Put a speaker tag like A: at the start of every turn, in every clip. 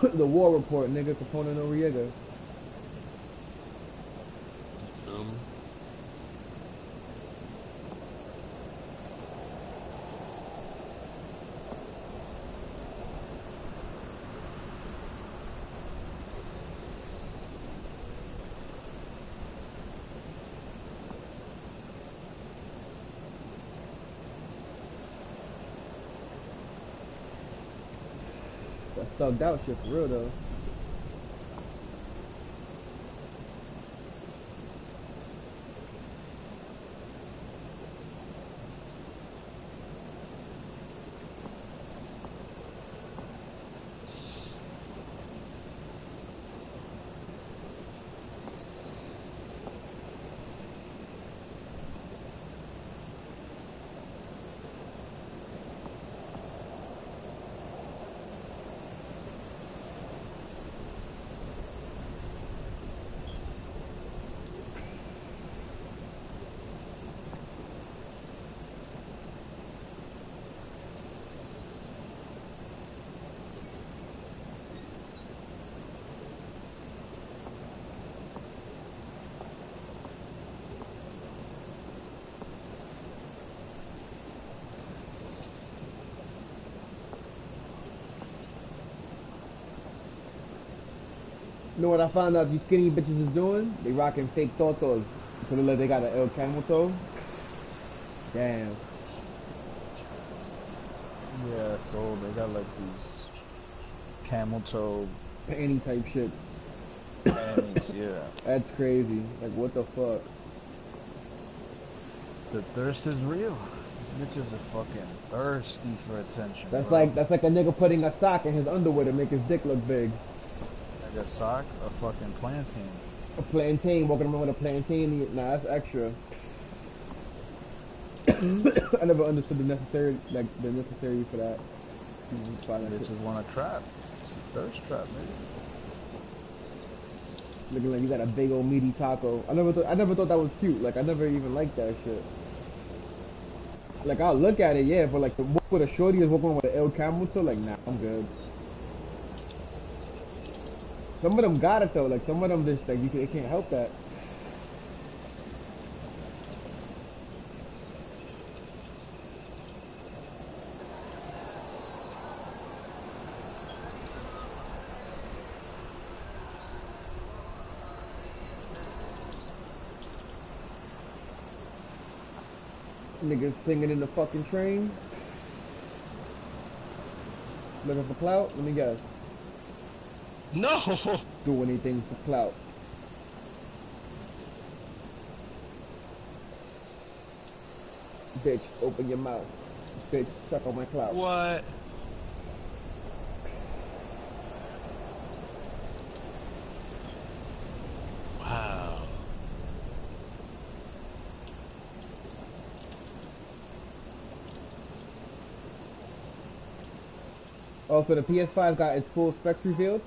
A: The war report, nigga. Capone Noriega.
B: Some.
A: That thugged out shit for real though. You know what I found out these skinny bitches is doing? They rocking fake totos. So they got an El Camel toe. Damn.
C: Yeah, so they got like these camel toe
A: Panty type shits.
C: panties, yeah.
A: That's crazy. Like what the fuck?
C: The thirst is real. Bitches are fucking thirsty for attention.
A: That's
C: bro.
A: like a nigga putting a sock in his underwear to make his dick look big.
C: Like a sock, a fucking plantain.
A: A plantain, walking around with a plantain. Nah, that's extra. I never understood the necessary for that.
C: Bitches want to trap. It's a thirst trap, nigga.
A: Looking like you got a big old meaty taco. I never thought that was cute. Like I never even liked that shit. Like I'll look at it, yeah, but like the walk with a shorty is walking with an El Camel toe, like nah, I'm good. Some of them got it though, like some of them just like they can't help that. Niggas singing in the fucking train. Looking for clout? Let me guess.
B: No!
A: Do anything for clout. Bitch, open your mouth. Bitch, suck on my clout.
B: What? Wow.
A: Oh, so the PS5 got its full specs revealed?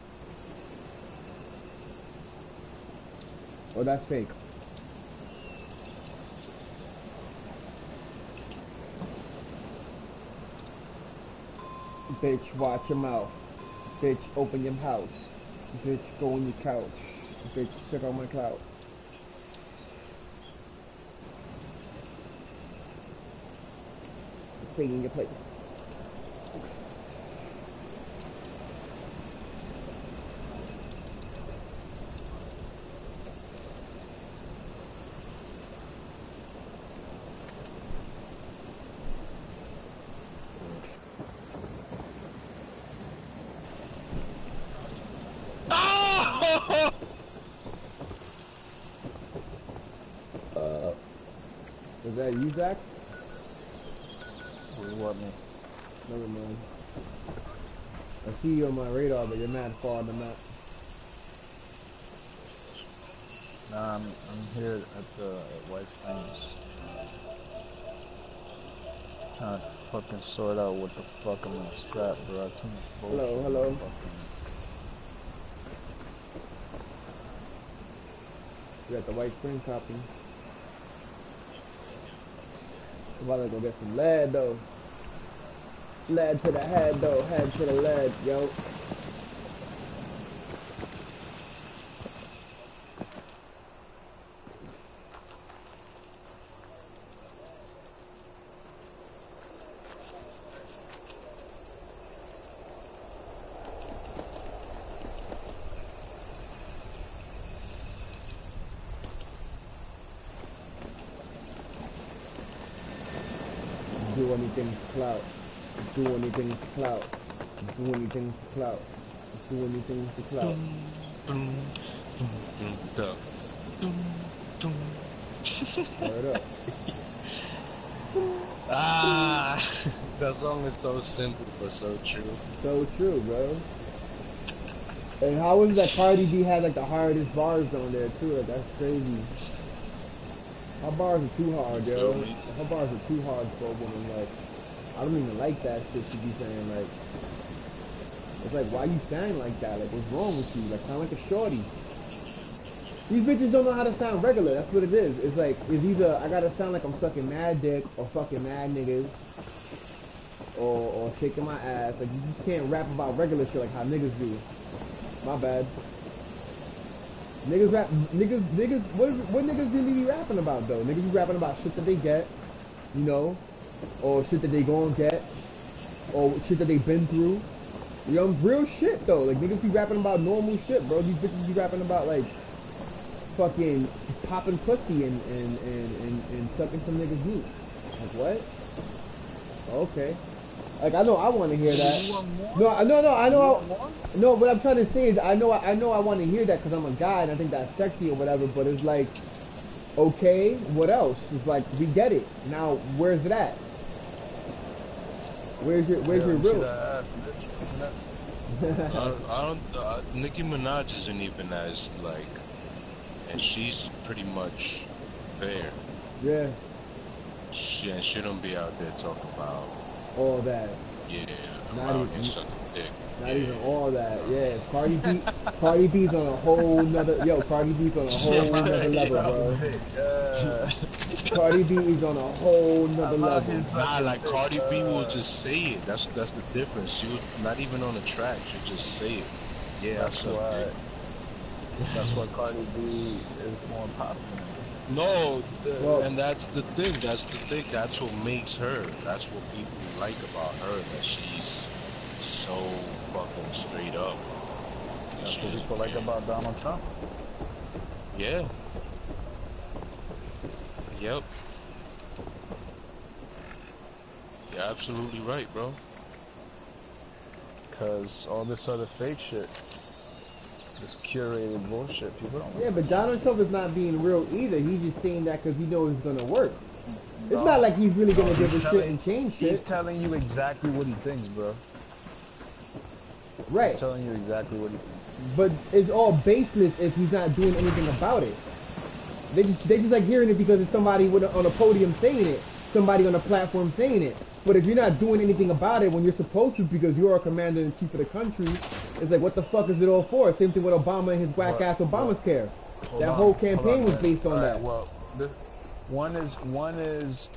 A: Oh, that's fake. Bitch, watch your mouth. Bitch, open your house. Bitch, go on your couch. Bitch, suck on my clout. Stay in your place.
B: Oh!
A: Is that you, Zach?
C: What do you want me?
A: Never mind. I see you on my radar, but you're mad far on the map.
C: Nah, I'm here at White Plains. Trying to fucking sort out what the fuck I'm gonna scrap, bro. Too much bullshit.
A: Hello, hello.
C: Fucking...
A: You got the white spring copy. I'm about to go get some lead though. Lead to the head though, head to the lead, yo. Do anything for clout. Do anything for clout. Do anything for clout. Do anything for clout.
B: Dum, dum, dum, dum, dum, dum.
A: Word up.
B: Ah, that song is so simple but so true.
A: So true, bro. And how is that Cardi B had like the hardest bars on there too? Like that's crazy. Her bars are too hard, yo. Her bars are too hard for a woman. Like, I don't even like that shit she be saying. Like, it's like, why you sound like that? Like, what's wrong with you? Like, sound like a shorty. These bitches don't know how to sound regular. That's what it is. It's like, it's either I gotta sound like I'm sucking mad dick or fucking mad niggas or shaking my ass. Like, you just can't rap about regular shit like how niggas do. My bad. Niggas rap, niggas, what niggas really be rapping about though? Niggas be rapping about shit that they get, you know, or shit that they gon' get, or shit that they been through. You know, real shit though. Like niggas be rapping about normal shit, bro. These bitches be rapping about like fucking popping pussy and sucking some niggas meat. Like what? Okay. Like I know I want to hear that. No, I know. No, what I'm trying to say is I know I want to hear that because I'm a guy and I think that's sexy or whatever. But it's like, okay, what else? It's like we get it. Now where's it at? Where's your real?
B: I don't. Nicki Minaj isn't even as like, and she's pretty much fair.
A: Yeah.
B: She don't be out there talking about
A: all that.
B: Yeah,
A: not
B: I'm out
A: even,
B: here sucking dick.
A: Not even all that. Yeah, Cardi B's on a whole nother. Yo, Cardi B's on a whole nother level, bro. Cardi B is on a whole nother level.
B: Nah, like Cardi B will just say it. That's the difference. She would not even on the track. She'll just say it. Yeah,
C: that's why. That's why Cardi B is more popular.
B: No, and that's the thing. That's what makes her. That's what people like about her. That she's so fucking straight up.
C: That's what people like about Donald Trump.
B: Yeah. Yep. You're absolutely right, bro.
C: Cause all this other fake shit, this curated bullshit, people don't.
A: Yeah, but Donald Trump is not being real either. He's just saying that because he knows it's gonna work. It's not like he's really gonna give a shit and change shit.
C: He's telling you exactly what he thinks, bro.
A: Right.
C: He's telling you exactly what he thinks.
A: But it's all baseless if he's not doing anything about it. They just like hearing it because it's somebody on a podium saying it, somebody on a platform saying it. But if you're not doing anything about it when you're supposed to because you're a commander-in-chief of the country, it's like, what the fuck is it all for? Same thing with Obama and his whack-ass Obamacare. That whole campaign was based on that.
C: Well, one is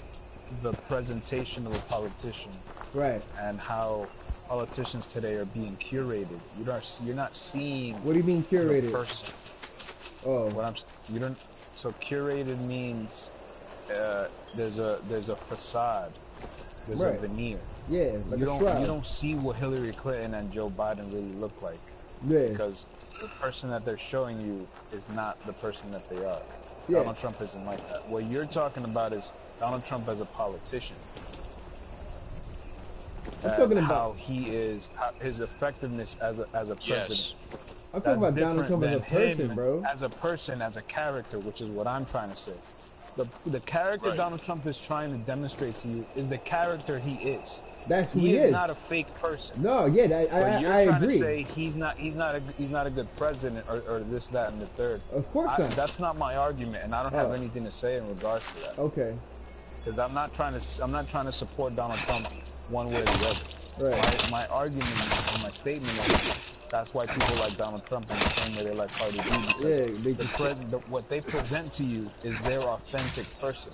C: the presentation of a politician,
A: right?
C: And how politicians today are being curated. You're not seeing.
A: What do you mean curated?
C: The person.
A: Oh.
C: You don't. So curated means there's a facade. There's a veneer.
A: Yeah, like you
C: don't see what Hillary Clinton and Joe Biden really look like.
A: Yeah.
C: Because the person that they're showing you is not the person that they are.
A: Yeah.
C: Donald Trump isn't like that. What you're talking about is Donald Trump as a politician.
A: I'm talking about
C: how he is, his effectiveness as a president.
B: Yes.
A: I'm talking about Donald Trump as a person, bro.
C: As a person, as a character, which is what I'm trying to say. The character Donald Trump is trying to demonstrate to you is the character he is.
A: That's who
C: he
A: is.
C: He is not a fake person.
A: No, yeah, I
C: trying
A: agree.
C: To say he's not a good president or this, that, and the third.
A: Of course not.
C: That's not my argument, and I don't have anything to say in regards to that.
A: Okay.
C: Because I'm not trying to support Donald Trump one way or the other.
A: Right.
C: My argument and my statement is that's why people like Donald Trump in the same way they like Cardi B. Because what they present to you is their authentic person.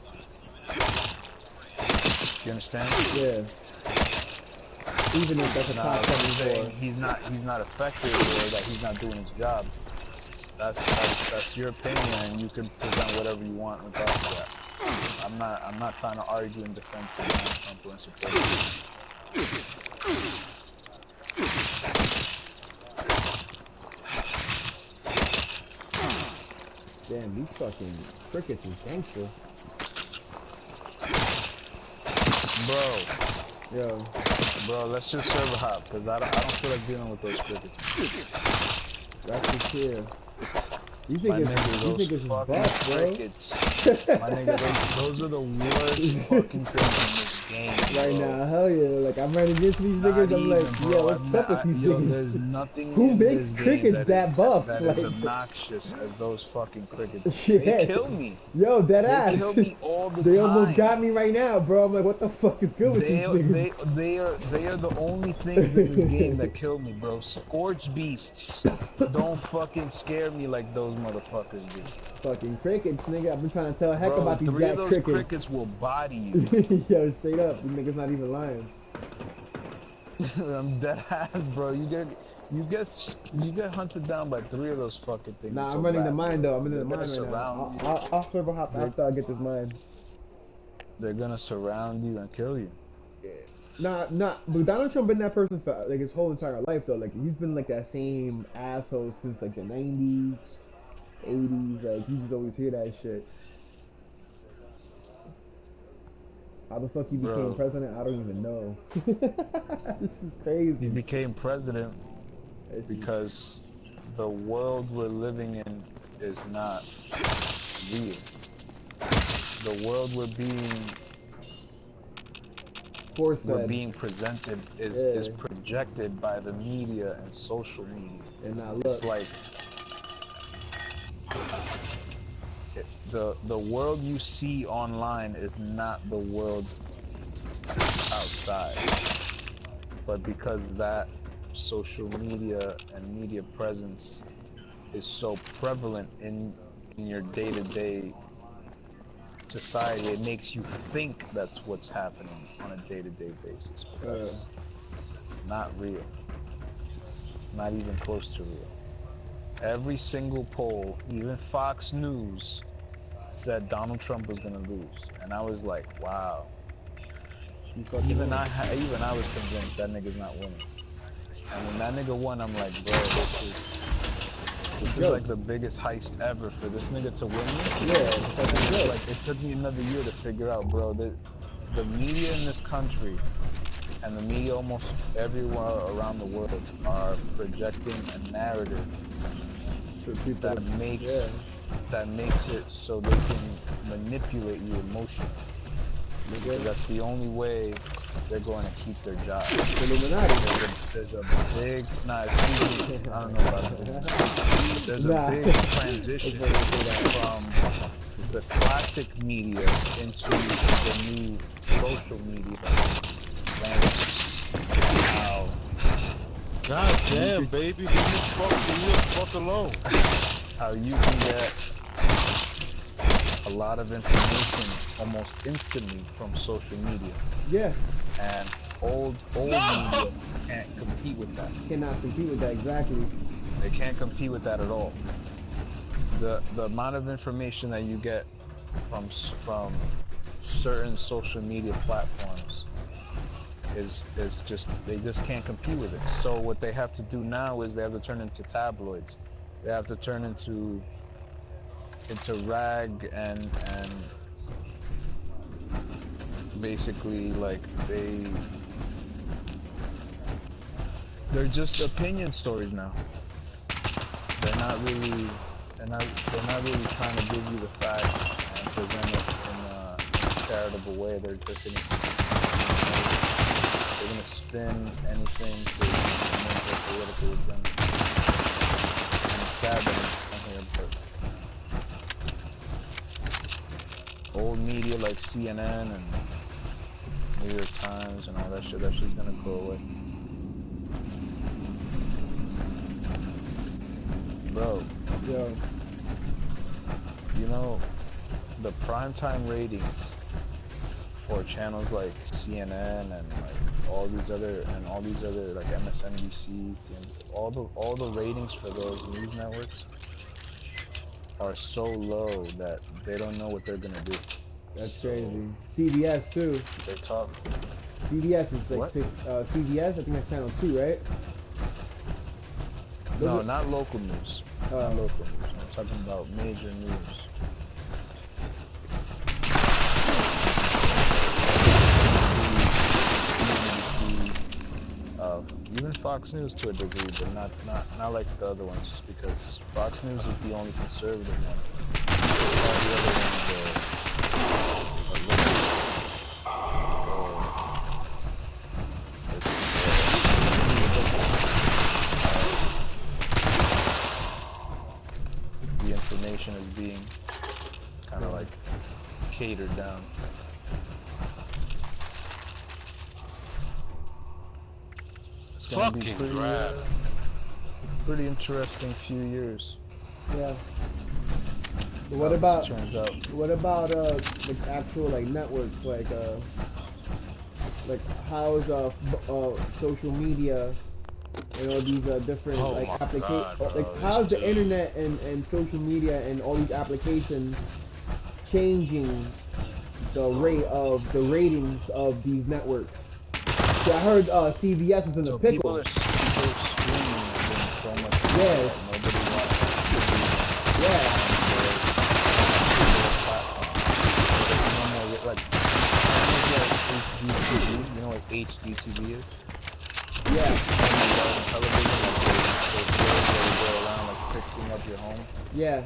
C: You understand?
A: Yeah. Even if that's a top
C: saying he's not effective or that he's not doing his job. That's your opinion, and you can present whatever you want in regards to that. I'm not trying to argue in defense of Donald Trump or in support of him.
A: Damn, these fucking crickets is gangster. Yo.
C: Bro, let's just server hop, cause I don't feel like dealing with those crickets.
A: That's for sure. You
C: think
A: it's buff,
C: crickets. My nigga, those are the worst fucking things in this game,
A: right
C: bro.
A: now, hell yeah. Like, I'm running into these niggas, I'm like,
C: bro,
A: yeah, what's up with these niggas?
C: There's nothing
A: Who
C: in
A: makes
C: this
A: crickets
C: game
A: that buff?
C: That
A: like,
C: is obnoxious as those fucking crickets.
A: Yeah.
C: They kill me.
A: Yo, dead ass.
C: They kill me all the time.
A: They almost got me right now, bro. I'm like, what the fuck is good with these niggas?
C: They are the only things in this game that kill me, bro. Scorched beasts don't fucking scare me like those motherfuckers do.
A: Fucking crickets, nigga. I've been trying to tell heck
C: bro,
A: about these
C: three of those
A: crickets
C: will body you.
A: Yo, straight up. These niggas not even lying.
C: I'm dead ass, bro. You get hunted down by 3 of those fucking things.
A: Nah,
C: so
A: I'm running
C: bad,
A: the mine
C: bro.
A: though. I'm in the mine right now. I'll server hop after I get this mine.
C: They're gonna surround you and kill you.
A: Yeah. Nah. But Donald Trump been that person for like his whole entire life though. Like he's been like that same asshole since like the 90s, 80s. Like you just always hear that shit. How the fuck he became president? I don't even know. This is crazy.
C: He became president because the world we're living in is not real. The world we're being presented is projected by the media and social media.
A: And now
C: it's like the world you see online is not the world outside, but because that social media and media presence is so prevalent in your day-to-day society, it makes you think that's what's happening on a day-to-day basis. But it's not real. It's not even close to real. Every single poll, even Fox News, said Donald Trump was gonna lose, and I was like, wow. Even I was convinced that nigga's not winning. And when that nigga won, I'm like, bro, this is like the biggest heist ever for this nigga to win.
A: Yeah,
C: like it took me another year to figure out, bro, that the media in this country and the media almost everywhere around the world are projecting a narrative that makes it so they can manipulate you emotionally. Because that's the only way they're going to keep their job. There's a big, I don't know about it. There's a big transition from the classic media into the new social media. Wow.
B: God damn, baby, leave the fuck alone.
C: How you can get a lot of information almost instantly from social media.
A: Yeah.
C: And old media can't compete with that.
A: Cannot compete with that, exactly.
C: They can't compete with that at all. The amount of information that you get from certain social media platforms is just, they just can't compete with it. So what they have to do now is they have to turn into tabloids. They have to turn into rag and basically like they're just opinion stories now. They're not really trying to give you the facts and present it in a charitable way. They're just gonna spin anything to make a political agenda. And it's sad that it's here, but old media like CNN and New York Times and all that shit's gonna go away. Bro, you know, the primetime ratings for channels like CNN and like all these other like MSNBC and all the ratings for those news networks are so low that they don't know what they're gonna do.
A: That's crazy. CBS too.
C: They talk.
A: CBS is like CBS. I think that's channel 2, right?
C: No, not local news. Not local news. I'm talking about major news. even Fox News to a degree, but not like the other ones, because Fox News is the only conservative one. All the other ones are the information is being kind of like catered down.
B: Fucking
C: pretty interesting few years.
A: Yeah. But what about like actual like networks, like how's social media and all these different like applications, like how's the internet and social media and all these applications changing the ratings of these networks? See, I heard CBS was in the pickle.
C: People are streaming so much.
A: Yeah.
C: Nobody watches TV.
A: Yeah.
C: Like HGTV, you know what HGTV is?
A: Yeah.
C: Television, like those shows that go around like fixing up your home.
A: Yeah.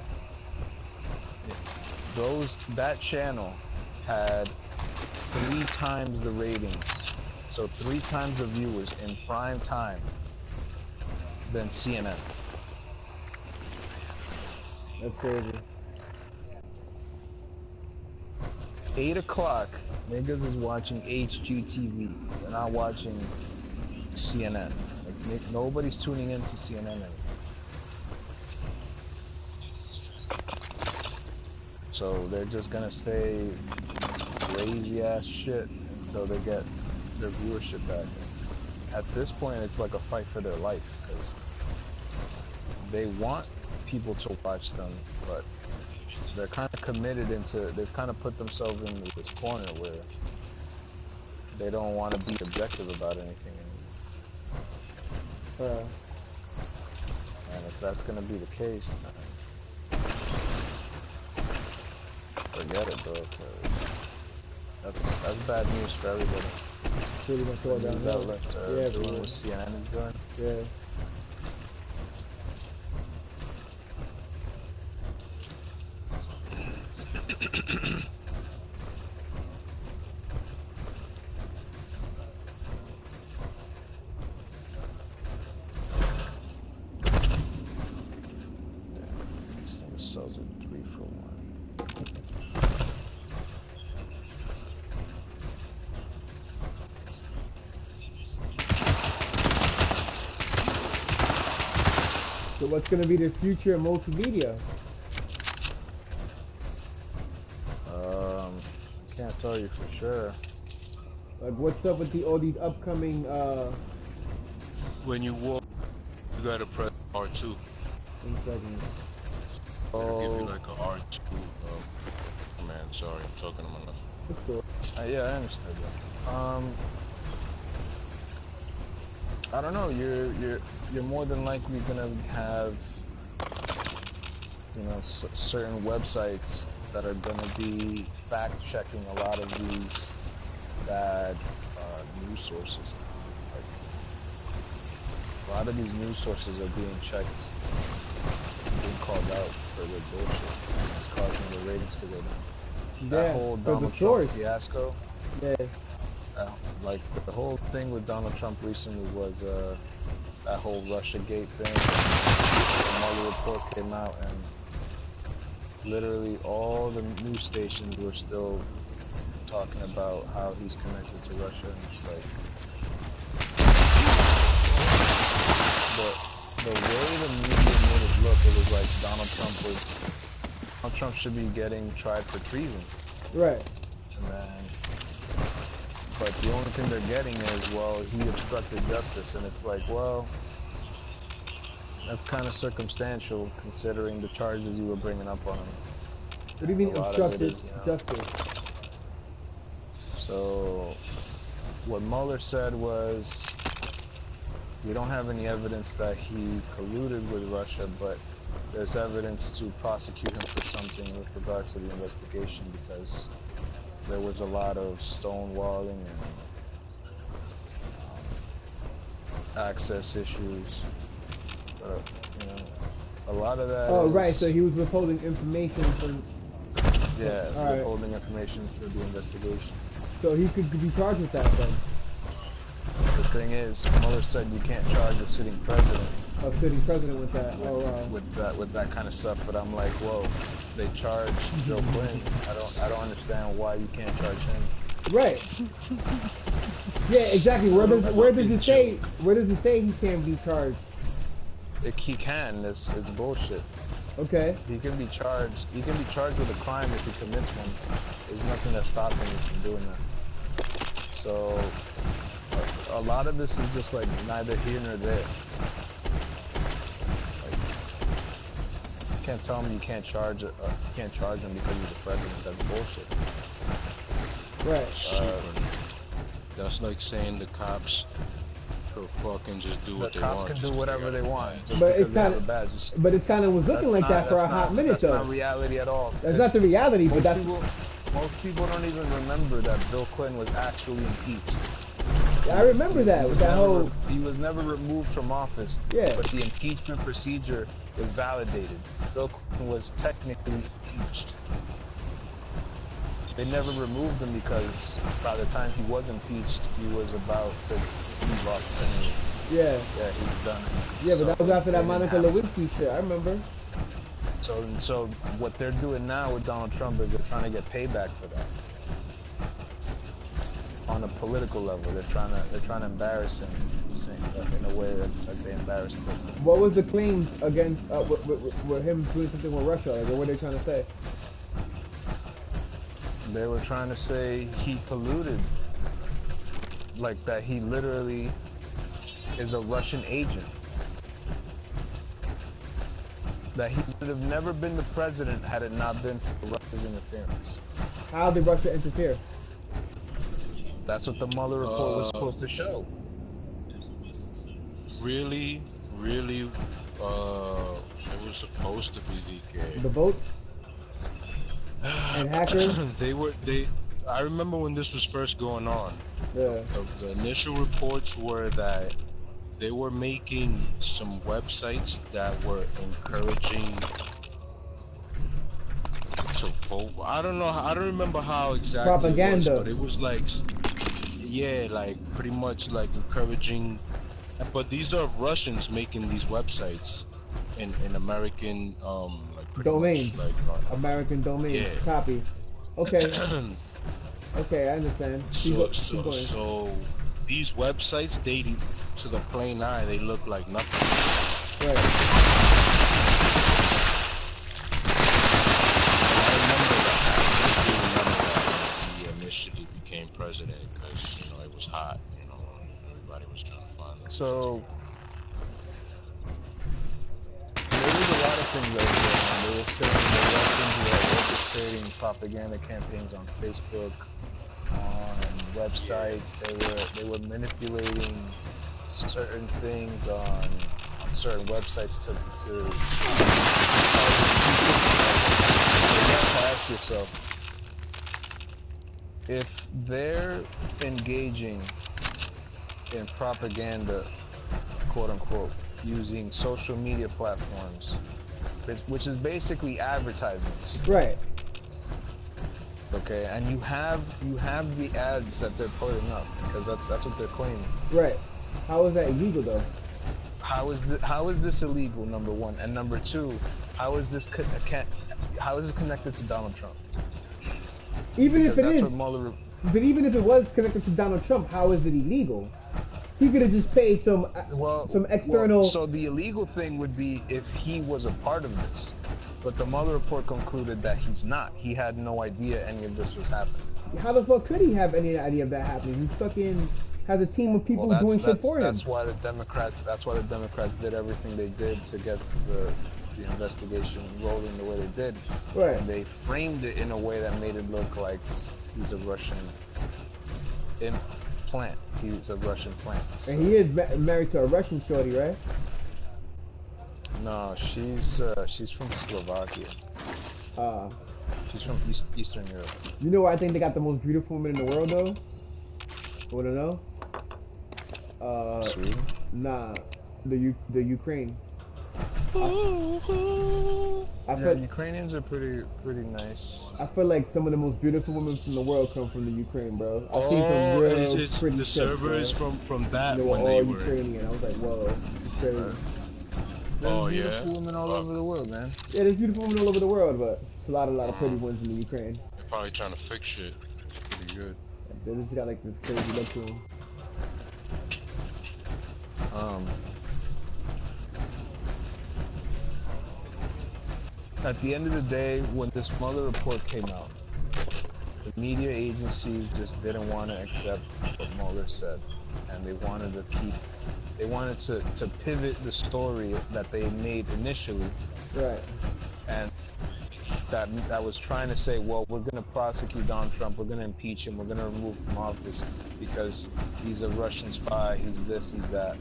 C: That channel had 3 times the ratings. So 3 times the viewers in prime time than CNN.
A: That's crazy.
C: 8 o'clock, niggas is watching HGTV. They're not watching CNN. Like, nobody's tuning into CNN anymore. So they're just gonna say crazy ass shit until they get their viewership back. At this point, it's like a fight for their life, because they want people to watch them, but they're kind of they've kind of put themselves in this corner where they don't want to be objective about anything anymore. And if that's going to be the case, then forget it, bro. That's bad news for everybody.
A: Pretty much all down there.
C: Yeah, doing what CNN is doing.
A: Yeah.
C: This thing sells it 3 for 1.
A: So what's going to be the future of multimedia?
C: Can't tell you for sure.
A: Like, what's up with all these upcoming?
B: When you walk, you gotta press R2.
A: 1 second.
B: It'll give you like a R2. Man, sorry, I'm talking to myself.
A: That's cool.
C: Yeah, I understood that. I don't know. You're more than likely gonna have, you know, certain websites that are gonna be fact-checking a lot of these bad news sources. Like, a lot of these news sources are being checked, being called out for their bullshit. And it's causing the ratings to go down.
A: Yeah,
C: That whole Donald Trump fiasco.
A: Yeah.
C: Like the whole thing with Donald Trump recently was that whole Russiagate thing. The Mueller report came out, and literally all the news stations were still talking about how he's connected to Russia, and it's like, but the way the media made it look, it was like Donald Trump should be getting tried for treason.
A: Right.
C: And then, but the only thing they're getting is, well, he obstructed justice, and it's like, well, that's kind of circumstantial considering the charges you were bringing up on him.
A: What do you mean obstructed justice?
C: So, what Mueller said was, we don't have any evidence that he colluded with Russia, but there's evidence to prosecute him for something with regards to the investigation, because there was a lot of stonewalling and access issues. You know, a lot of that.
A: Oh,
C: is,
A: right. So he was withholding information from.
C: Yeah,
A: All right.
C: withholding information for the investigation.
A: So he could be charged with that then.
C: The thing is, Mueller said you can't charge a sitting president.
A: A sitting president with that.
C: With that kind of stuff. But I'm like, whoa, they charged Joe Quinn. I don't understand why you can't charge him.
A: Right. Yeah, exactly. Where does it say he can't be charged?
C: He can. It's bullshit.
A: Okay.
C: He can be charged. He can be charged with a crime if he commits one. There's nothing that's stopping him from doing that. So a lot of this is just like neither here nor there. Like, you can't tell me you can't charge him because he's the president. That's bullshit.
A: Right.
B: That's like saying the cops could fucking just do what they want.
C: The cops can do whatever they want.
A: But it's kind of was looking like that for a hot minute though.
C: That's not reality at all.
A: That's not the reality, but that's.
C: Most people don't even remember that Bill Clinton was actually impeached.
A: I remember that with that whole.
C: He was never removed from office.
A: Yeah.
C: But the impeachment procedure was validated. Bill Clinton was technically impeached. They never removed him because by the time he was impeached, he was about to leave office anyways.
A: Yeah.
C: Yeah, he's done.
A: Yeah, but that was after that Monica Lewinsky shit. I remember.
C: So what they're doing now with Donald Trump is they're trying to get payback for that. On a political level, they're trying to embarrass him in a way that they embarrassed him.
A: What was the claims against with him doing something with Russia? Like, what were they trying to say?
C: They were trying to say he colluded, like that he literally is a Russian agent. That he would have never been the president had it not been for Russia's interference.
A: How did Russia interfere?
C: That's what the Mueller report was supposed to show.
B: Really, it was supposed to be
A: the votes and hackers.
B: I remember when this was first going on.
A: Yeah.
B: The initial reports were that they were making some websites that were encouraging to vote. I don't remember how exactly
A: propaganda.
B: It was, but it was like, yeah, like pretty much like encouraging. But these are Russians making these websites in American like
A: domain,
B: like
A: American domain.
B: Yeah.
A: Copy. Okay. Okay, I understand.
B: So these websites, to the plain eye, they look like nothing.
A: Right.
B: He initially became president because it was hot. Everybody was trying to find it.
C: So there was a lot of things that were going on. They were saying the Russians were orchestrating propaganda campaigns on Facebook, on websites. They were manipulating certain things on certain websites to you have to ask yourself, if they're engaging in propaganda, quote unquote, using social media platforms, which is basically advertisements.
A: Right.
C: Okay, and you have the ads that they're putting up because that's what they're claiming.
A: Right. How is that illegal though?
C: How is this illegal? Number one, and number two, how is this connected to Donald Trump?
A: Even if it is,
C: but
A: even if it was connected to Donald Trump, how is it illegal? He could have just paid some external.
C: So the illegal thing would be if he was a part of this, but the Mueller report concluded that he's not. He had no idea any of this was happening.
A: How the fuck could he have any idea of that happening? He fucking has a team of people doing shit for him.
C: That's why the Democrats did everything they did to get the investigation rolling the way they did.
A: Right.
C: And they framed it in a way that made it look like he's a Russian plant. He's a Russian plant. So.
A: And he is married to a Russian shorty, right?
C: No, she's from Slovakia. She's from Eastern Europe.
A: You know where I think they got the most beautiful woman in the world, though? Wanna know?
C: Sweden.
A: Nah, the Ukraine.
C: Yeah, Ukrainians are pretty nice.
A: I feel like some of the most beautiful women from the world come from the Ukraine, bro. I've seen some
B: Oh,
A: real
B: it's
A: pretty
B: the
A: chicks,
B: servers
A: bro.
B: from that
A: They were
B: when
A: all
B: they were.
A: Ukrainian. I was like, whoa, it's crazy.
C: There's beautiful women all over the world, man.
A: Yeah, there's beautiful women all over the world, but it's a lot of pretty ones in the Ukraine.
B: They're probably trying to fix shit. Pretty good.
A: They just got like this crazy look to them.
C: At the end of the day, when this Mueller report came out, the media agencies just didn't want to accept what Mueller said, and they wanted to pivot the story that they made initially,
A: Right.
C: and that was trying to say, well, we're going to prosecute Donald Trump, we're going to impeach him, we're going to remove him from office because he's a Russian spy, he's this, he's that.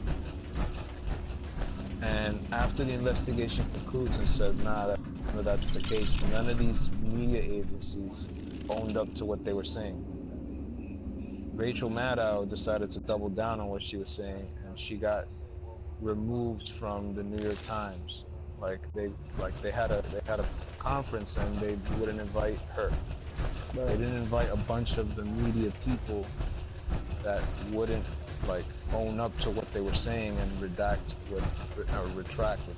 C: And after the investigation concludes and says, nah, that's the case, none of these media agencies owned up to what they were saying. Rachel Maddow decided to double down on what she was saying, and she got removed from the New York Times. They had a conference and they wouldn't invite her. Right. They didn't invite a bunch of the media people that wouldn't own up to what they were saying and retract what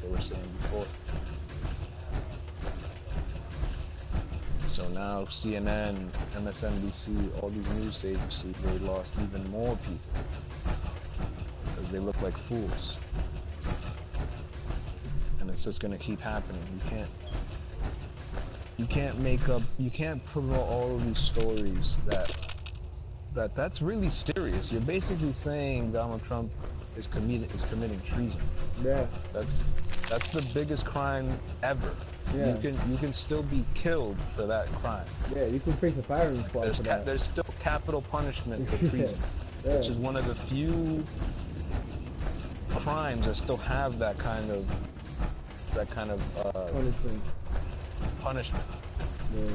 C: they were saying before. So now CNN, MSNBC, all these news agencies, they lost even more people because they look like fools. And it's just gonna keep happening. You can't promote all of these stories that's really serious. You're basically saying Donald Trump is committing treason.
A: Yeah.
C: That's the biggest crime ever.
A: Yeah.
C: You can still be killed for that crime.
A: Yeah, you can face a firing squad for that.
C: There's still capital punishment for treason,
A: yeah.
C: which is one of the few crimes that still have that kind of punishment.
A: Yeah.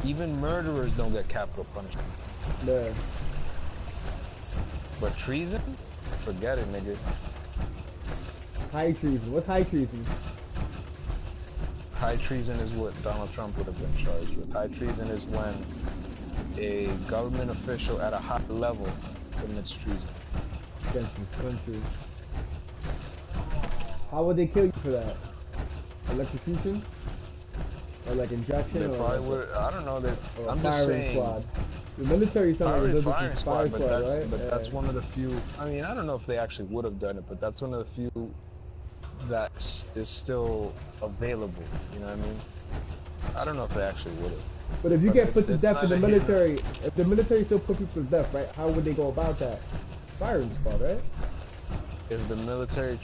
C: Even murderers don't get capital punishment.
A: Yeah.
C: But treason? Forget it, nigga.
A: High treason. What's high treason?
C: High treason is what Donald Trump would have been charged with. High treason is when a government official at a high level commits treason.
A: Against this country. How would they kill you for that? Electrocution? Or injection?
C: They probably would. I don't know. I'm
A: just
C: saying.
A: Squad. The military sounds like a
C: firing squad,
A: but
C: right? That's one of the few. I mean, I don't know if they actually would have done it, but that's one of the few that is still available. You know what I mean? I don't know if they actually would have.
A: But if you get put to death in the military, if the military still put people to death, right? How would they go about that? Firing squad, right?
C: If the military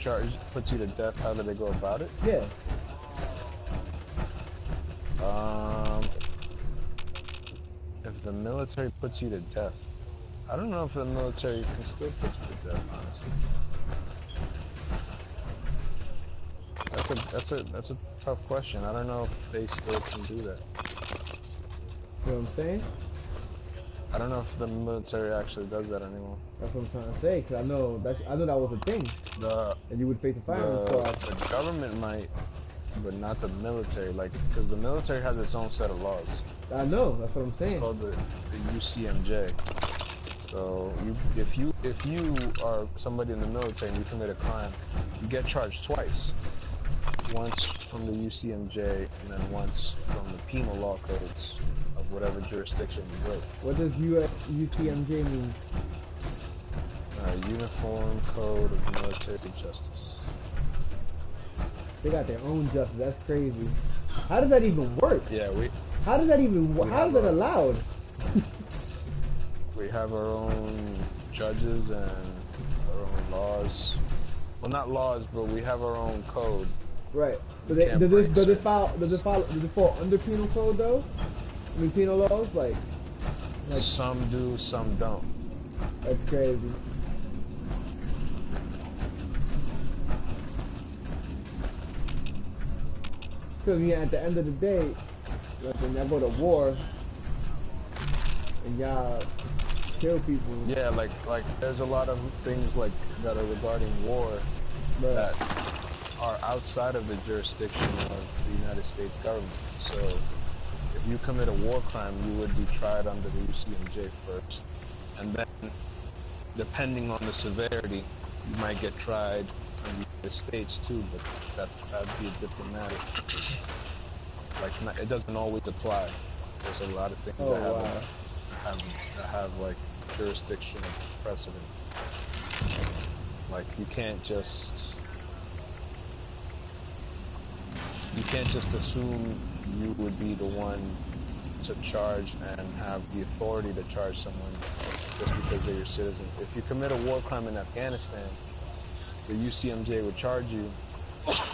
C: puts you to death, how do they go about it?
A: Yeah.
C: If the military puts you to death, I don't know if the military can still put you to death, honestly. That's a tough question. I don't know if they still can do that.
A: You know what I'm saying?
C: I don't know if the military actually does that anymore.
A: That's what I'm trying to say, because I know that was a thing. And you would face a firing squad.
C: The government might, but not the military, because the military has its own set of laws.
A: I know, that's what I'm saying.
C: It's called the UCMJ. So if you are somebody in the military and you commit a crime, you get charged twice. Once from the UCMJ and then once from the penal law codes of whatever jurisdiction you live.
A: What does UCMJ mean?
C: Uniform Code of Military Justice.
A: They got their own justice. That's crazy. How does that even work?
C: Yeah,
A: how does that even? How is that allowed?
C: We have our own judges and our own laws. Well, not laws, but we have our own code.
A: Right. Does it fall under penal code though? I mean, penal laws, like
C: some do, some don't.
A: That's crazy. Because at the end of the day, when y'all go to war, and y'all kill people.
C: Yeah, like there's a lot of things like that are regarding war that are outside of the jurisdiction of the United States government. So if you commit a war crime, you would be tried under the UCMJ first, and then depending on the severity, you might get tried in the United States too. But that'd be a different matter. Like it doesn't always apply. There's a lot of things that have like jurisdiction precedent. Like you can't just assume you would be the one to charge and have the authority to charge someone just because they're your citizen. If you commit a war crime in Afghanistan, the UCMJ would charge you,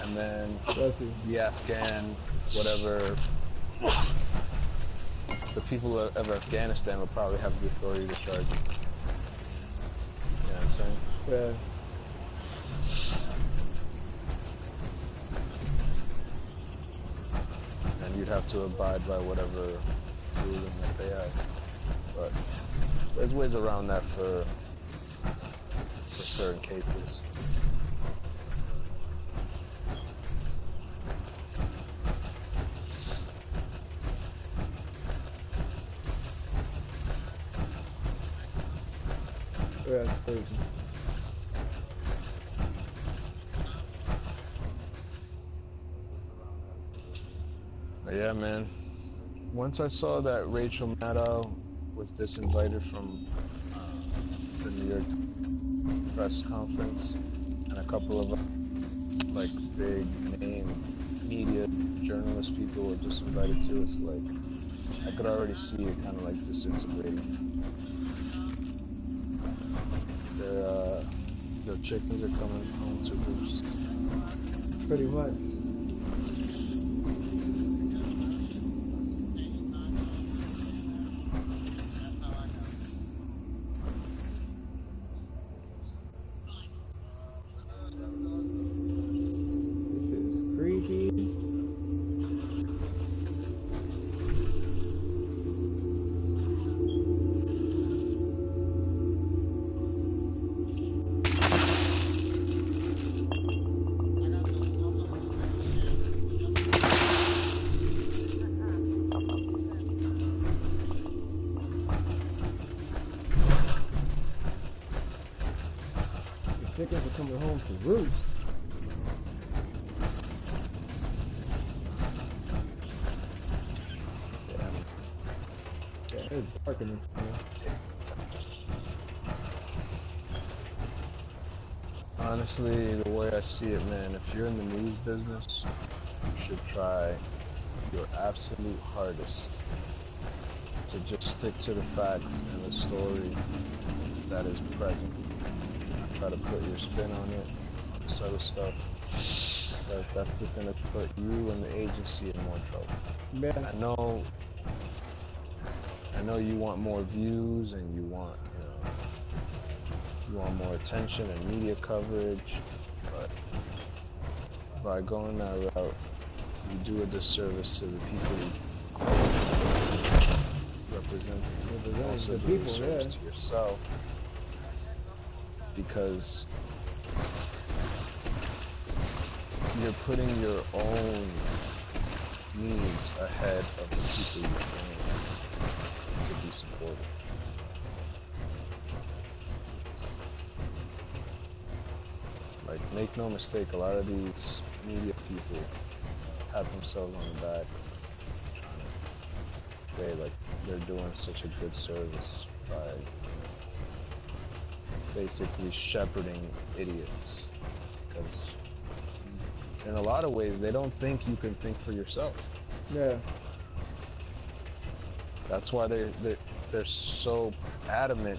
C: and then the Afghan, whatever, the people of Afghanistan would probably have the authority to charge you. You know what I'm saying?
A: Yeah.
C: And you'd have to abide by whatever ruling that they have. But there's ways around that for certain cases.
A: Yeah, that's crazy.
C: Yeah, man. Once I saw that Rachel Maddow was disinvited from the New York press conference, and a couple of like big name media journalist people were disinvited too, it's like I could already see it kind of like disintegrating. The chickens are coming home to roost.
A: Pretty much. Chickens are coming home to roost. Yeah, it's dark in this thing.
C: Honestly, the way I see it, man, if you're in the news business, you should try your absolute hardest to just stick to the facts and the story that is present. Try to put your spin on it, this other stuff. That's just gonna put you and the agency in more trouble.
A: Man.
C: I know you want more views and you want, you want more attention and media coverage, but by going that route, you do a disservice to the people you represent, also do a disservice to yourself. Because you're putting your own needs ahead of the people you're trying to be supported. Like, make no mistake, a lot of these media people pat themselves on the back, trying to say like they're doing such a good service by basically shepherding idiots, because in a lot of ways they don't think you can think for yourself.
A: Yeah.
C: That's why they're so adamant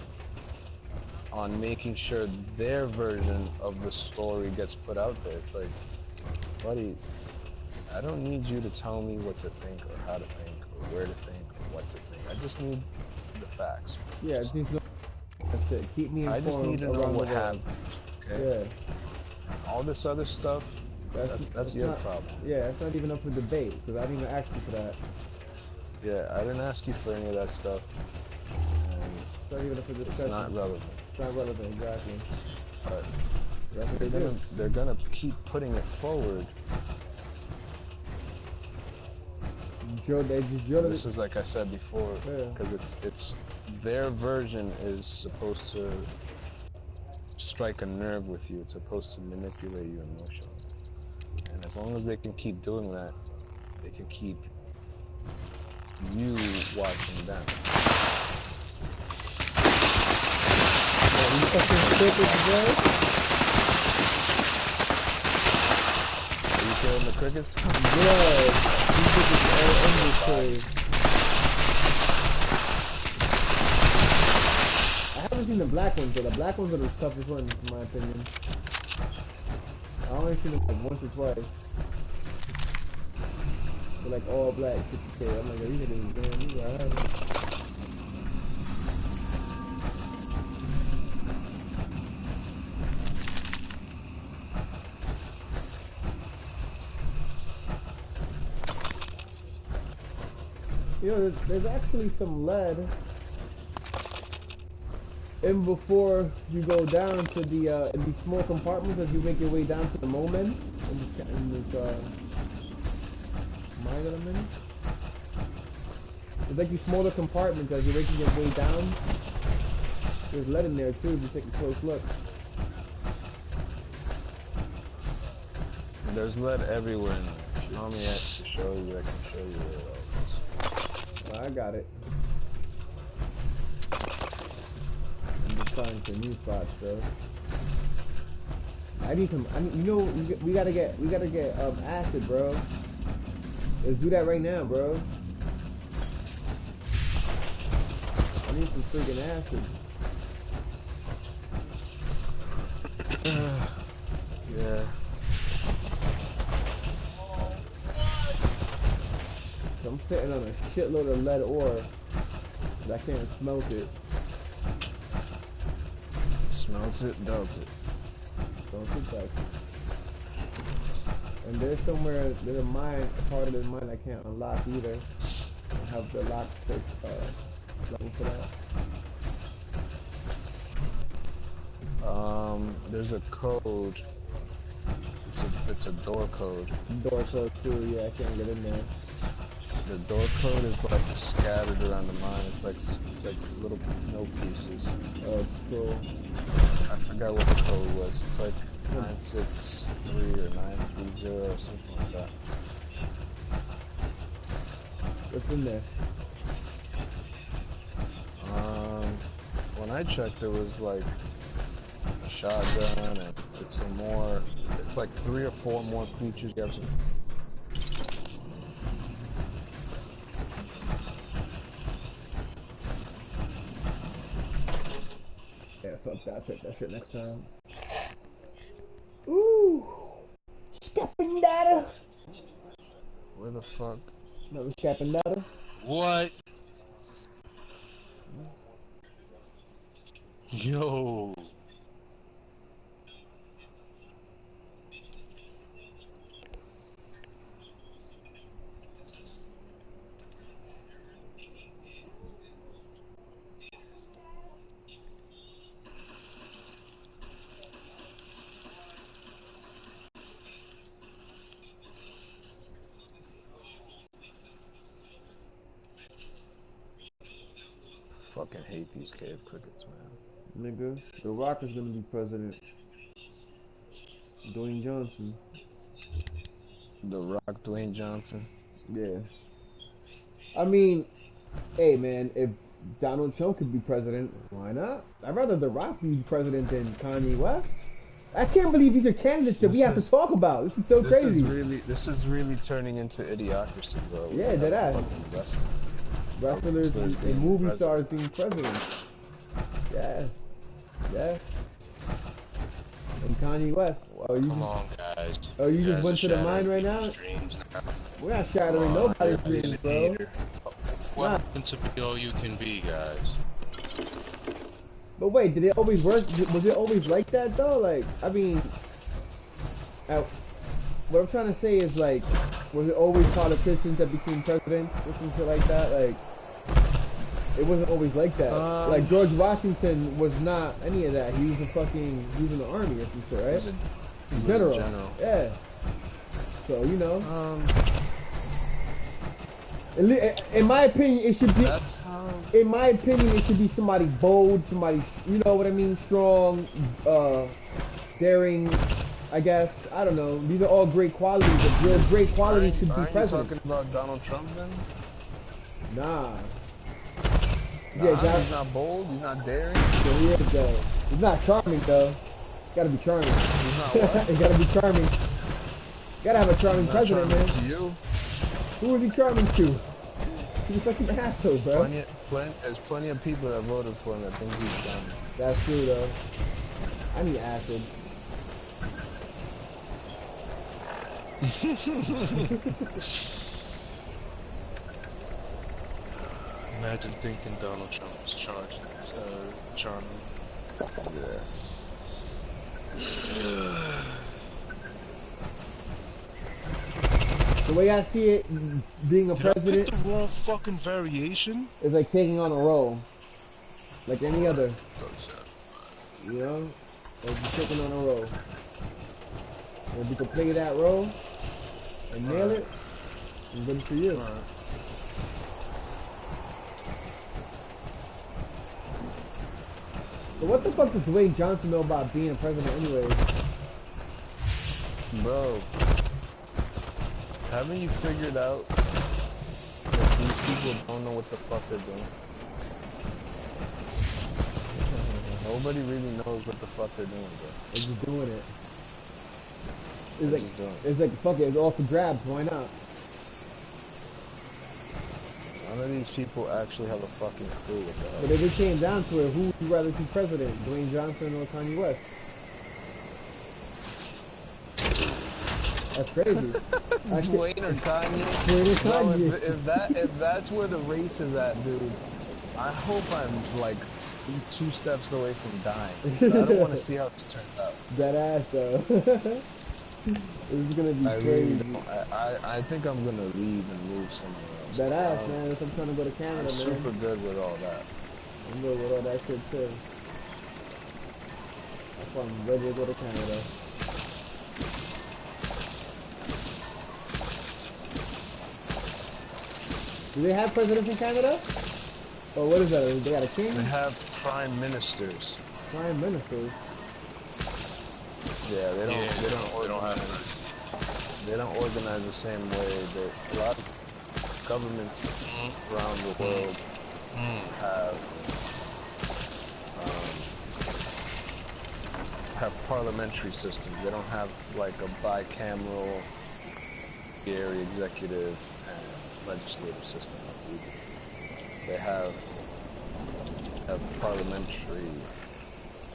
C: on making sure their version of the story gets put out there. It's like, buddy, I don't need you to tell me what to think or how to think or where to think or what to think. I just need the facts.
A: Yeah, I just need to know. That's it. Keep me informed.
C: I just need to know what happened. Okay?
A: Yeah.
C: All this other stuff, that's your problem.
A: Yeah, it's not even up for debate, because I didn't even ask you for that.
C: Yeah, I didn't ask you for any of that stuff. And
A: not even up for discussion.
C: It's not relevant.
A: It's not relevant, exactly.
C: But
A: that's what
C: they're gonna keep putting it forward. This is like I said before, because it's their version is supposed to strike a nerve with you. It's supposed to manipulate you emotionally. And as long as they can keep doing that, they can keep you watching them.
A: Are you fucking crickets, bro?
C: Are you killing the crickets?
A: Yeah, these crickets are in this cave. I haven't seen the black ones, but the black ones are the toughest ones, in my opinion. I only seen them like once or twice. They're like all black 50K. I'm like, these niggas, damn, these are hard. You know, there's actually some lead in before you go down to the in these small compartments as you make your way down to the moment in this mine that I'm in. It's like these smaller compartments as you're making your way down. There's lead in there too if you take a close look.
C: There's lead everywhere. If you want me to show you, I can show you where it all is.
A: I got it. I'm just trying some new spots, bro. I need some. You know, we gotta get acid, bro. Let's do that right now, bro. I need some freaking acid.
C: Yeah.
A: I'm sitting on a shitload of lead ore, but I can't smelt it.
C: Smelt it, dealt it.
A: Don't do that. And there's a mine, a part of the mine I can't unlock either. I have the lock pick, for that.
C: There's a code. It's a door code.
A: Door code too, yeah, I can't get in there.
C: The door code is like scattered around the mine. It's like little note pieces.
A: Oh, cool.
C: I forgot what the code was. It's like 963 or 930 or something like that.
A: What's in there?
C: When I checked, there was like a shotgun and it's some more. It's like 3 or 4 more creatures. You have some.
A: Yeah, fuck that. I'll check that shit next time. Ooh! Stepping data!
C: Where the fuck?
A: Another stepping data?
B: What? Yo!
C: Fucking hate these cave crickets, man.
A: Nigga, The Rock is gonna be president. Dwayne Johnson.
C: The Rock, Dwayne Johnson.
A: Yeah. I mean, hey man, if Donald Trump could be president, why not? I'd rather The Rock be president than Kanye West. I can't believe these are candidates that we have to talk about. This is so crazy.
C: This is really turning into idiocracy, bro.
A: Yeah, that is. Wrestlers and movie stars being president. Yeah. Yeah. And Kanye West. Oh, you
B: Come on, guys.
A: Oh, you just went to the mine right now? We're not shattering nobody's dreams, bro.
B: What happened to be all you can be, guys?
A: But wait, did it always work? Was it always like that, though? Like, I mean... what I'm trying to say is, like, was it always politicians that became presidents or some shit like that? Like... It wasn't always like that. Like George Washington was not any of that. He was he was in the army or some shit, right? General. Yeah. So, you know. In my opinion, it should be. In my opinion, it should be somebody bold, somebody, you know what I mean, strong, daring. I guess I don't know. These are all great qualities. But real great qualities should be president.
C: Are you talking about Donald Trump then?
A: Nah.
C: Yeah, he's not bold. He's not daring.
A: Yeah, he is though. He's not charming though. Gotta be charming.
C: He's not what?
A: He gotta be charming. Gotta have a charming president, man.
C: To you?
A: Who is he charming to? He's a fucking asshole, bro.
C: There's plenty of people that voted for him that think he's charming.
A: That's true though. I need acid.
B: Imagine thinking Donald Trump was charming.
A: Yeah. The way I see it, being a president.
B: Did I pick the wrong fucking variation?
A: It's like taking on a role, like any other. You know, like you're taking on a role. And if you can play that role and nail it, it's good for you. So what the fuck does Dwayne Johnson know about being a president anyways?
C: Bro, haven't you figured out that these people don't know what the fuck they're doing? Nobody really knows what the fuck they're doing, bro.
A: They're just doing it. It's like, fuck it, it's all for grabs, why not?
C: None of these people actually have a fucking clue what the hell.
A: But if it came down to it, who would you rather be president? Dwayne Johnson or Kanye West? That's crazy.
C: Dwayne or Kanye?
A: Dwayne or Kanye.
C: Bro, if that's where the race is at, dude, I hope I'm like 2 steps away from dying. I don't want to see how this turns out.
A: That ass though. This is gonna be crazy.
C: Really I think I'm gonna leave and move somewhere else.
A: That ass, man. I'm trying to go to Canada,
C: I'm
A: man.
C: super good with all that.
A: I'm good with all that shit too. I'm ready to go to Canada. Do they have presidents in Canada? Or what is that? They got a king?
C: They have prime ministers.
A: Prime ministers?
C: Yeah, they don't organize the same way that a lot of governments around the world have parliamentary systems. They don't have like a bicameral area executive and legislative system like we do. They have parliamentary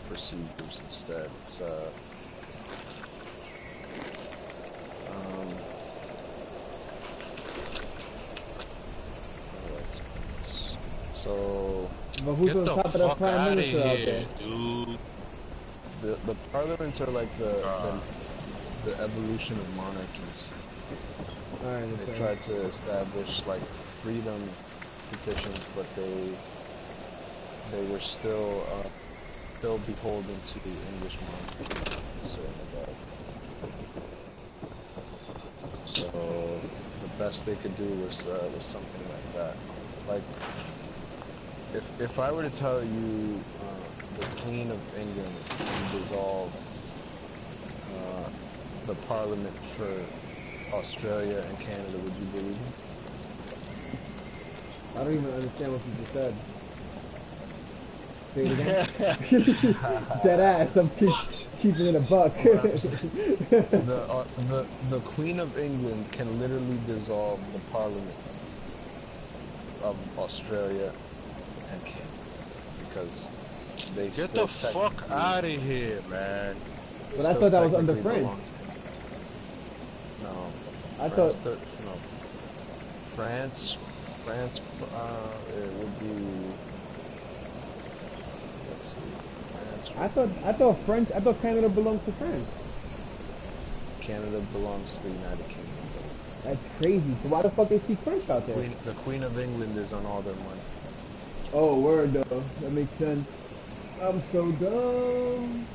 C: procedures instead. It's so
A: but who's on top of the prime minister out there?
B: Dude.
C: The parliaments are like the evolution of monarchies.
A: Alright,
C: they tried to establish like freedom petitions, but they were still beholden to the English monarchy to a certain regard. So the best they could do was something like that. Like if I were to tell you the Queen of England dissolved the Parliament for Australia and Canada, would you believe me?
A: I don't even understand what you just said. Say it again. That ass. I'm keeping it a buck.
C: The Queen of England can literally dissolve the Parliament of Australia and Canada because they
B: get the fuck out of here, man.
A: But I thought that was under France.
C: No.
A: I thought
C: no. France, it would be. Let's see. France.
A: I thought Canada belonged to France.
C: Canada belongs to the United Kingdom.
A: That's crazy. So why the fuck they speak French out there?
C: The Queen of England is on all their money.
A: Oh, word though. That makes sense. I'm so dumb.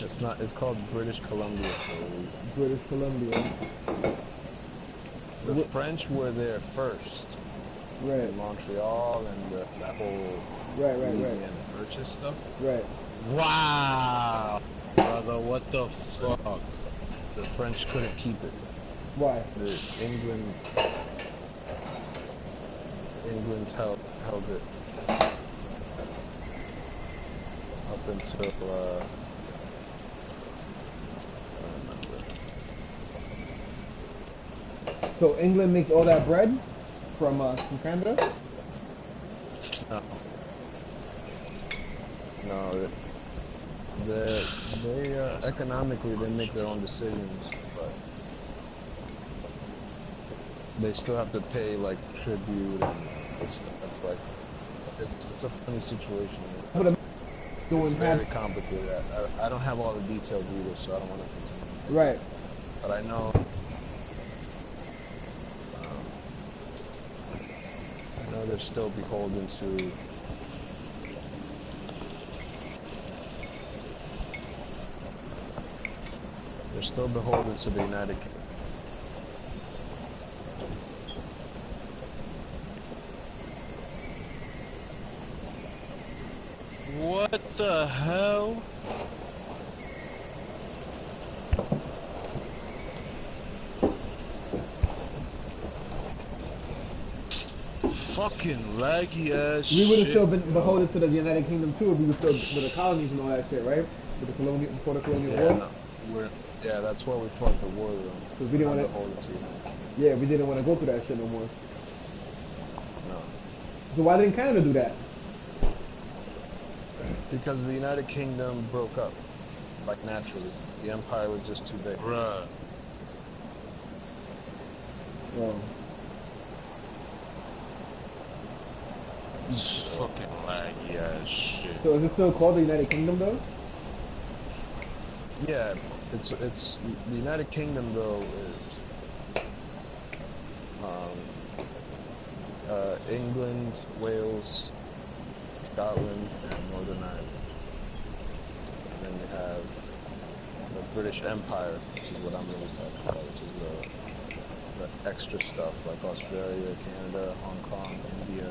C: It's not. It's called British Columbia for a reason.
A: British Columbia.
C: The French were there first.
A: Right.
C: In Montreal and that whole Louisiana Purchase stuff.
A: Right.
B: Wow, brother, what the fuck?
C: The French couldn't keep it.
A: Why?
C: England held it up until I don't remember.
A: So England makes all that bread from Canada?
C: No, they economically they make their own decisions, but they still have to pay like tribute and that's like it's a funny situation.
A: But
C: it's very complicated. I don't have all the details either, so I don't want to continue.
A: Right.
C: But I know they're still beholden to. They're still beholden to the United Kingdom.
B: What the hell? Fucking laggy ass
A: We would have
B: shit,
A: still been beholden to the United Kingdom too if we were still with the colonies and all that shit, right? With the colonial, before the colonial war.
C: No, yeah, that's why we fought the war though.
A: Because we didn't want to. Yeah, we didn't want to go through that shit no more.
C: No.
A: So why didn't Canada do that?
C: Because the United Kingdom broke up, like naturally. The empire was just too big.
B: bruh.
A: Oh.
B: It's fucking laggy ass shit.
A: So is it still called the United Kingdom though?
C: Yeah, it's the United Kingdom though is England, Wales, Scotland, and Northern Ireland. And then you have the British Empire, which is what I'm really talking about, which is the extra stuff like Australia, Canada, Hong Kong, India.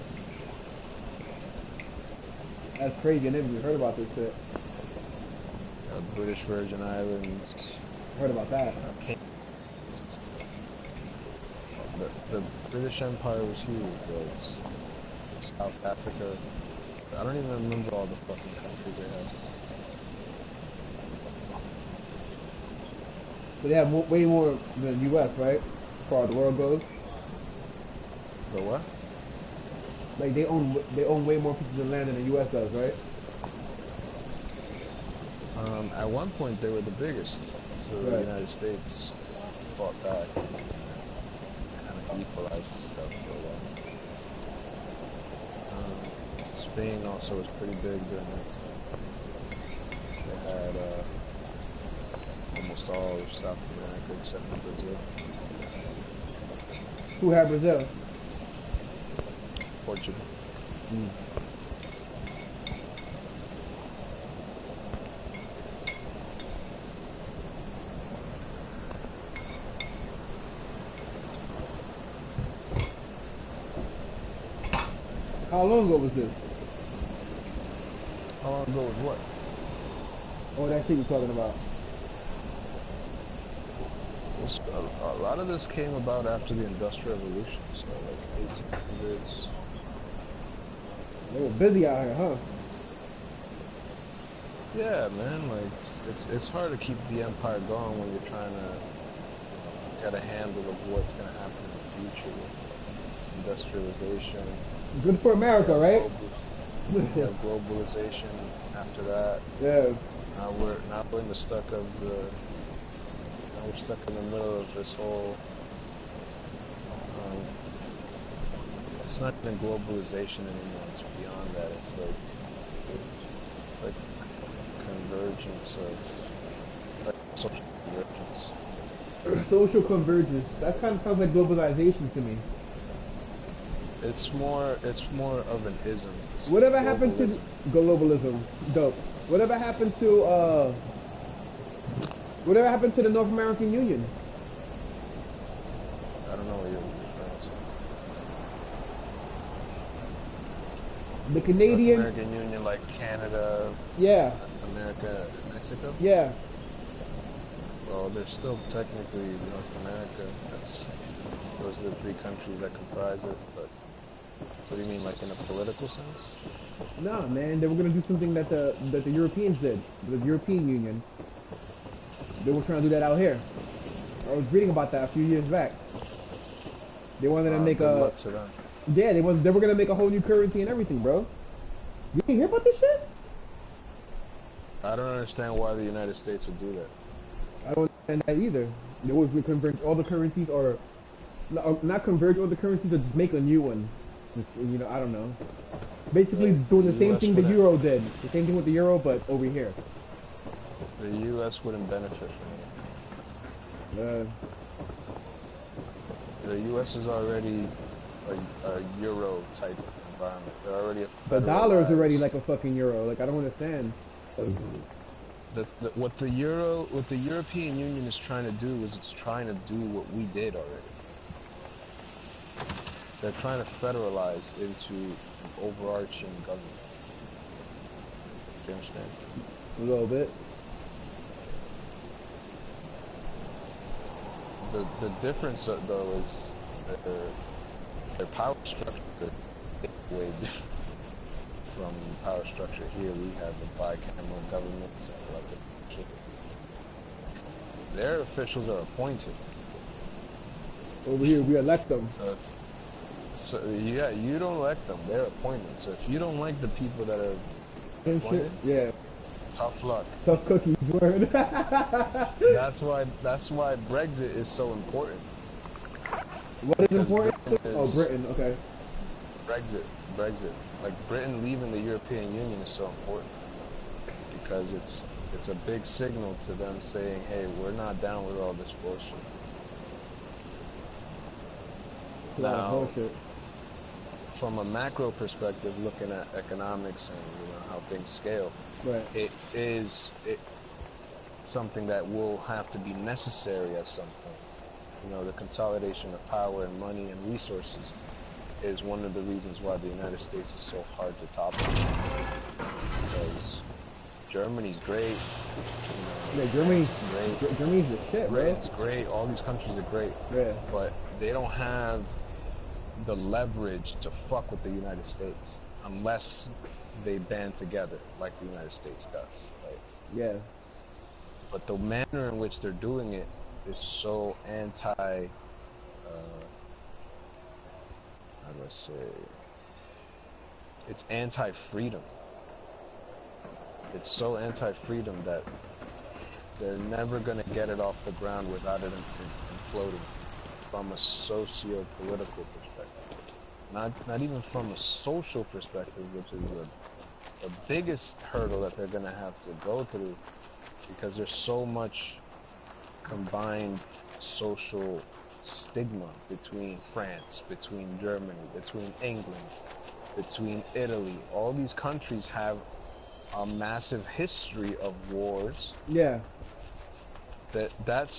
A: That's crazy. I never even heard about this shit.
C: British Virgin Islands.
A: Heard about that.
C: The British Empire was huge, though. It's South Africa. I don't even remember all the fucking countries they had.
A: But they have way more than the U.S., right? As far as the world goes.
C: The what?
A: Like they own way more pieces of land than the U.S. does, right?
C: At one point they were the biggest, so
A: right.
C: The United States fought back and kind of equalized stuff for a while. Spain also was pretty big during that time. They had almost all of South America except for Brazil.
A: Who had Brazil?
C: Portugal.
A: How long ago was this?
C: How long ago was what?
A: Oh, that shit you're talking about.
C: A lot of this came about after the Industrial Revolution, so like 1800s.
A: They were busy out here, huh?
C: Yeah, man, like, it's hard to keep the empire going when you're trying to get a handle of what's going to happen in the future with industrialization.
A: Good for America, right?
C: Yeah, globalization after that.
A: Yeah.
C: Now we're in the we're stuck in the middle of this whole it's not even globalization anymore, it's beyond that. It's like convergence of like social convergence.
A: Social convergence. That kind of sounds like globalization to me.
C: It's more of an ism.
A: Whatever happened to globalism? Dope. Whatever happened to the North American Union?
C: I don't know what you're referring to.
A: The Canadian
C: North American Union, like Canada,
A: yeah,
C: America, Mexico.
A: Yeah.
C: Well, they're still technically North America. Those are the three countries that comprise it. But what do you mean, like in a political sense?
A: No, man. They were gonna do something that the Europeans did. The European Union. They were trying to do that out here. I was reading about that a few years back. They wanted to make a. Yeah, they were gonna make a whole new currency and everything, bro. You didn't hear about this shit?
C: I don't understand why the United States would do that.
A: I don't understand that either. They was to converge all the currencies, or not converge all the currencies, or just make a new one. Just, you know, I don't know. Basically, doing the same thing the euro did. The same thing with the euro, but over here.
C: The U.S. wouldn't benefit from it. The U.S. is already a euro type environment. They're already
A: the dollar is already like a fucking euro. Like, I don't understand.
C: What the European Union is trying to do is it's trying to do what we did already. They're trying to federalize into an overarching government. Do you understand?
A: A little bit.
C: The difference though is their power structure is way different from the power structure here. We have a bicameral government and elected officials. Their officials are appointed.
A: Over here, we elect them.
C: So yeah, you don't elect them; they're appointed. So if you don't like the people that are appointed,
A: yeah, tough
C: luck.
A: Tough cookies, word.
C: That's why Brexit is so important.
A: What is important? Britain. Okay.
C: Brexit. Like Britain leaving the European Union is so important because it's a big signal to them saying, "Hey, we're not down with all this bullshit." Now, from a macro perspective, looking at economics and how things scale,
A: right.
C: It's something that will have to be necessary at some point. The consolidation of power and money and resources is one of the reasons why the United States is so hard to topple. Because Germany's great.
A: Yeah, Germany's great. Germany's the shit, bro.
C: Britain's great. All these countries are great.
A: Yeah.
C: But they don't have the leverage to fuck with the United States unless they band together like the United States does. Right?
A: Yeah.
C: But the manner in which they're doing it is so how do I say? It's anti-freedom. It's so anti-freedom that they're never going to get it off the ground without it imploding from a socio-political perspective. Not even from a social perspective, which is the biggest hurdle that they're going to have to go through, because there's so much combined social stigma between France, between Germany, between England, between Italy. All these countries have a massive history of wars.
A: Yeah.
C: That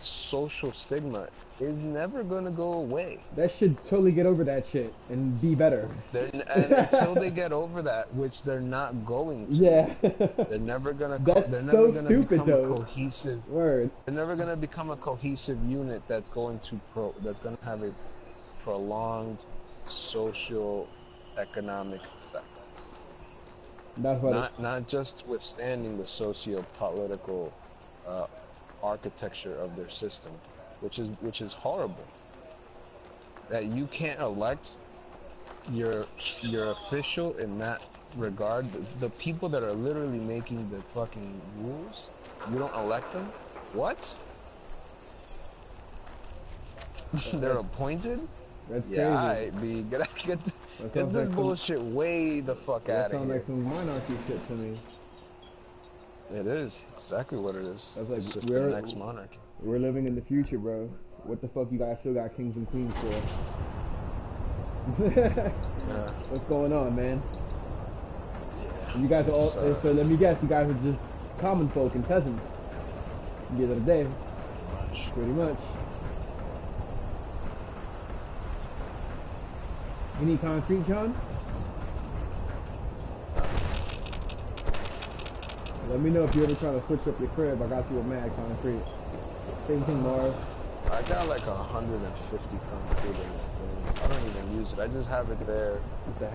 C: social stigma is never gonna go away.
A: That should totally get over that shit and be better.
C: And until they get over that, which they're not going to.
A: Yeah.
C: They're never gonna.
A: That's
C: they're
A: so
C: never gonna
A: stupid,
C: become
A: though.
C: a cohesive.
A: Word.
C: They're never gonna become a cohesive unit that's going to have a prolonged social economic effect.
A: That's why
C: not just withstanding the socio-political architecture of their system, which is horrible. That you can't elect your official in that regard. The people that are literally making the fucking rules, you don't elect them? What? They're appointed?
A: That's
C: yeah,
A: crazy.
C: Get this bullshit way the fuck out of here.
A: That sounds like some monarchy shit to me.
C: It is exactly what it is.
A: That's like,
C: it's just the next monarchy.
A: We're living in the future, bro. What the fuck you guys still got kings and queens for? What's going on, man?
C: Yeah.
A: You guys are all, so let me guess, you guys are just common folk and peasants. At the end of the day. Pretty much. You need concrete, John? Let me know if you're ever trying to switch up your crib. I got you a mad concrete. Same thing, Marv.
C: I got like 150 concrete in the thing. I don't even use it. I just have it there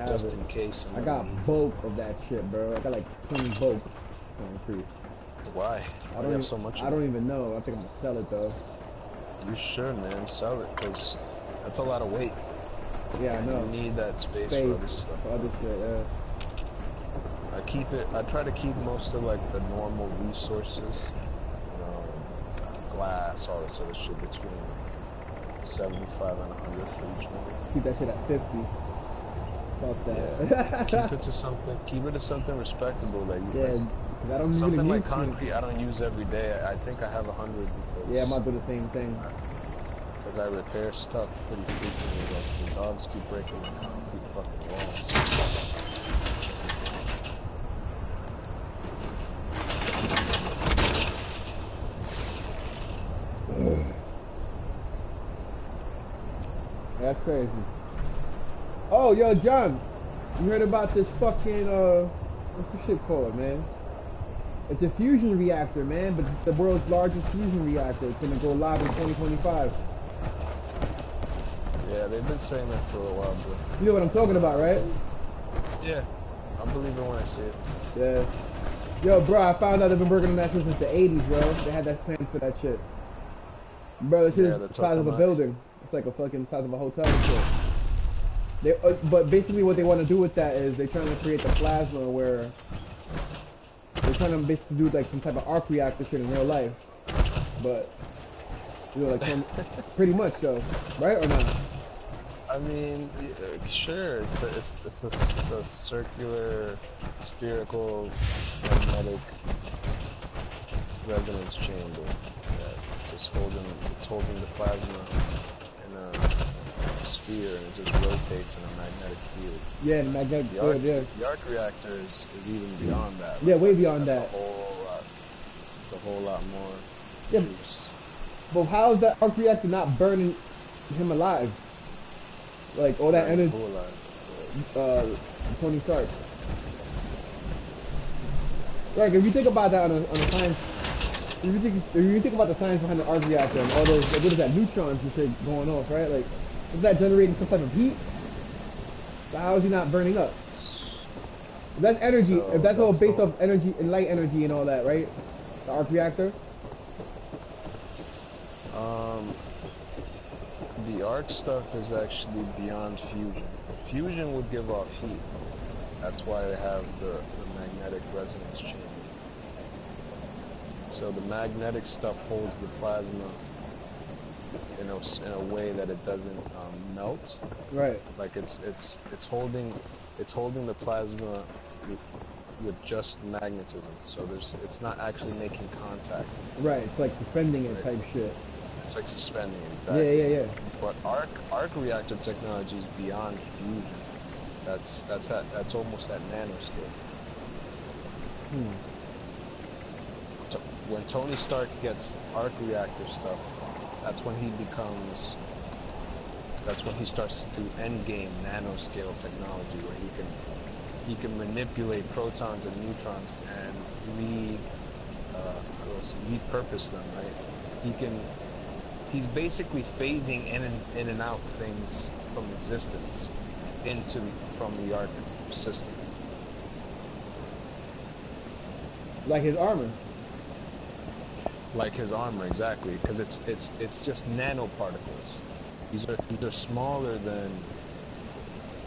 C: just in case.
A: I got bulk of that shit, bro. I got like 20 bulk concrete.
C: Why? I don't have so much.
A: I don't even know. I think I'm gonna sell it though.
C: You should, man. Sell it, because that's a lot of weight.
A: Yeah, I know.
C: You need that space for other stuff.
A: For other shit, yeah.
C: I try to keep most of like the normal resources, glass, all this other shit, between 75 and 100 for each one.
A: Keep that shit at 50. Fuck that.
C: Yeah. Keep it to something respectable that you.
A: Yeah. I don't
C: something
A: really
C: like concrete I don't use every day. I think I have 100 because...
A: Yeah, I might do the same thing.
C: Because I repair stuff pretty frequently. Like the dogs keep breaking the concrete fucking walls.
A: That's crazy. Oh, yo, John, you heard about this fucking, what's the shit called, man? It's a fusion reactor, man, but it's the world's largest fusion reactor. It's gonna go live in 2025.
C: Yeah, they've been saying that for a while, bro.
A: You know what I'm talking about, right?
C: Yeah, I believe it when I see it.
A: Yeah. Yo, bro, I found out they've been working on that since the 80s, bro. They had that plan for that shit. Bro, that shit is the size of a building. It's like a fucking size of a hotel and shit. They, but basically what they want to do with that is they're trying to create the plasma where they're trying to basically do like some type of arc reactor shit in real life. But, you know, like pretty much though, right or not?
C: I mean, sure. It's a circular, spherical, magnetic resonance chamber. Yeah, it's holding the plasma in a sphere, and it just rotates in a magnetic field.
A: Yeah, the magnetic field. Yeah.
C: The arc reactor is even beyond that.
A: Yeah, way beyond that.
C: It's a whole lot more.
A: Yeah. But how is that arc reactor not burning him alive? Like all that energy, Tony Stark. Like if you think about that on a science, if you think about the science behind the arc reactor and all those, like, what is that, neutrons and shit going off, right? Like, is that generating some type of heat? So how is he not burning up? If that's energy. So if that's all based off energy and light energy and all that, right? The arc reactor.
C: The arc stuff is actually beyond fusion. Fusion would give off heat. That's why they have the magnetic resonance chamber. So the magnetic stuff holds the plasma in a way that it doesn't melt.
A: Right.
C: Like it's holding the plasma with just magnetism. So it's not actually making contact.
A: Right. It's like suspending it type shit.
C: It's like suspending it, exactly.
A: Yeah.
C: But arc reactor technology is beyond fusion. That's almost at nanoscale. When Tony Stark gets arc reactor stuff, that's when he starts to do endgame nanoscale technology, where he can manipulate protons and neutrons and repurpose them, right? He's basically phasing in and out things from existence from the arc system.
A: Like his armor.
C: Like his armor, exactly, because it's just nanoparticles. These are smaller than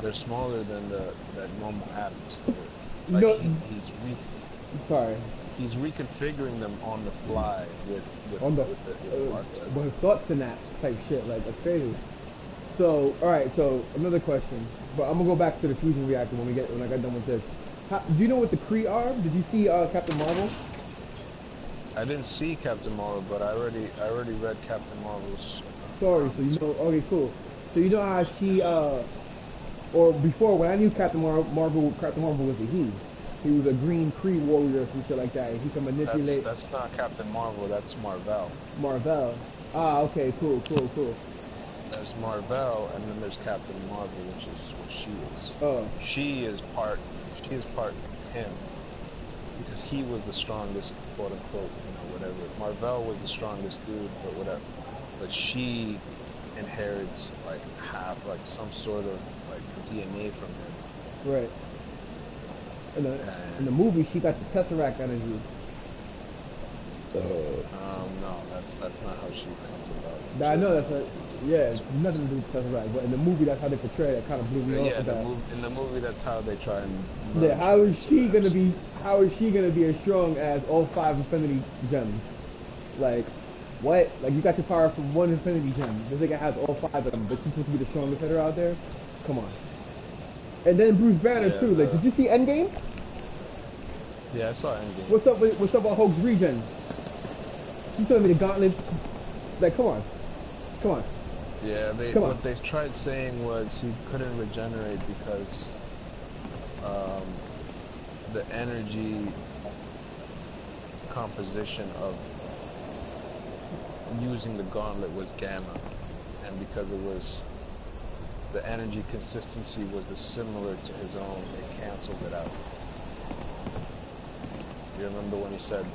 C: the normal atoms. Like
A: no, he's
C: reconfiguring them on the fly with
A: thought synapse type shit. Like that's crazy. So all right, so another question, but I'm gonna go back to the fusion reactor when I got done with this. Do you know what the Kree are? Did you see Captain Marvel?
C: I didn't see Captain Marvel, but I already read Captain Marvel's
A: story. So you know, okay, cool. So you know how or before when I knew Captain Marvel was a he. He was a green Kree warrior or some shit like that. And he can manipulate.
C: That's not Captain Marvel. That's Marvel.
A: Marvel. Ah, okay, cool.
C: There's Marvel, and then there's Captain Marvel, which is what she is.
A: Oh.
C: She is part him, because he was the strongest, quote unquote, whatever. Marvel was the strongest dude, but whatever. But she inherits like some sort of like DNA from him.
A: Right. In the movie, she got the Tesseract energy.
C: No, that's not how she comes about.
A: I know that's nothing to do with Tesseract, but in the movie, that's how they portray it. It kind of blew me off.
C: In the movie, that's how they try and.
A: Yeah, how is she gonna be as strong as all 5 Infinity Gems? Like, what? Like, you got your power from 1 Infinity Gem. This nigga has all 5 of them, but she's supposed to be the strongest hitter out there? Come on. And then Bruce Banner too. Like, did you see Endgame?
C: Yeah, I saw Endgame.
A: What's up with Hulk's regen? You telling me the gauntlet? Like, come on.
C: Yeah, what they tried saying was he couldn't regenerate because the energy composition of using the gauntlet was gamma, and because the energy consistency was similar to his own, they canceled it out. You remember when he said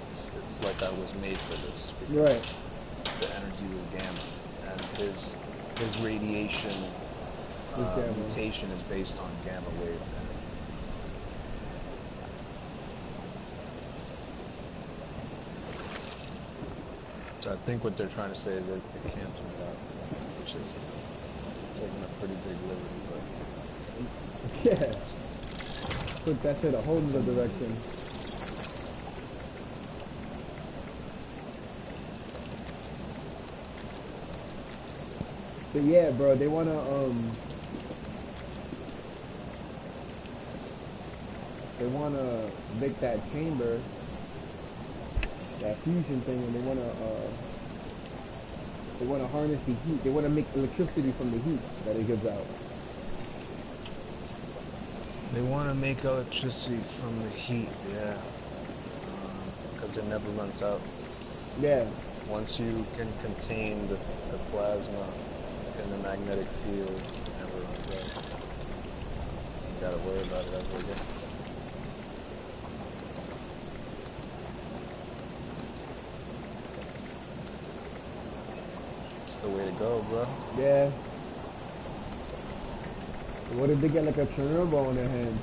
C: it's like I was made for this, because
A: right.
C: the energy was gamma, and his radiation mutation is based on gamma wave. So I think what they're trying to say is that they canceled it out, which is taking a pretty big liberty, but
A: yeah, put that shit a whole other direction. But yeah, bro, they wanna make that chamber, that fusion thing, and they wanna harness the heat. They wanna make electricity from the heat that it gives out.
C: They want to make electricity from the heat, yeah, because it never runs out.
A: Yeah.
C: Once you can contain the plasma in the magnetic field, it never runs out. You gotta worry about it ever again. It's the way to go, bro.
A: Yeah. What if they get like a Chernobyl on their hands?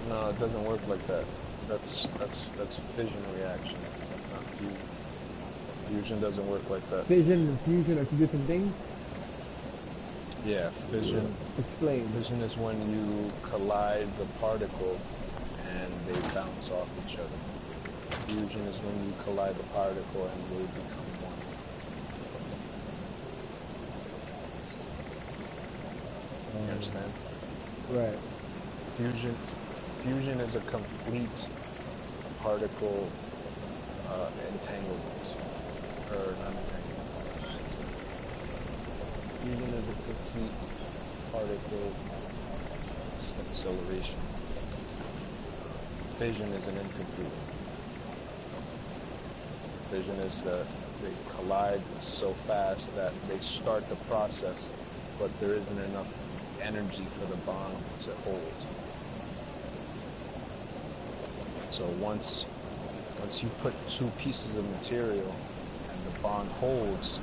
C: No, it doesn't work like that. That's fission reaction. That's not fusion. Fusion doesn't work like that.
A: Fission and fusion are 2 different things?
C: Yeah, fission.
A: Explain.
C: Fission is when you collide the particle and they bounce off each other. Fusion is when you collide the particle and they become one. You understand?
A: Right.
C: Fusion is a complete particle entanglement, or not entanglement. Fusion is a complete particle acceleration. Fission is an incomplete. Fission is that they collide so fast that they start the process, but there isn't enough energy for the bond to hold. So once you put 2 pieces of material and the bond holds,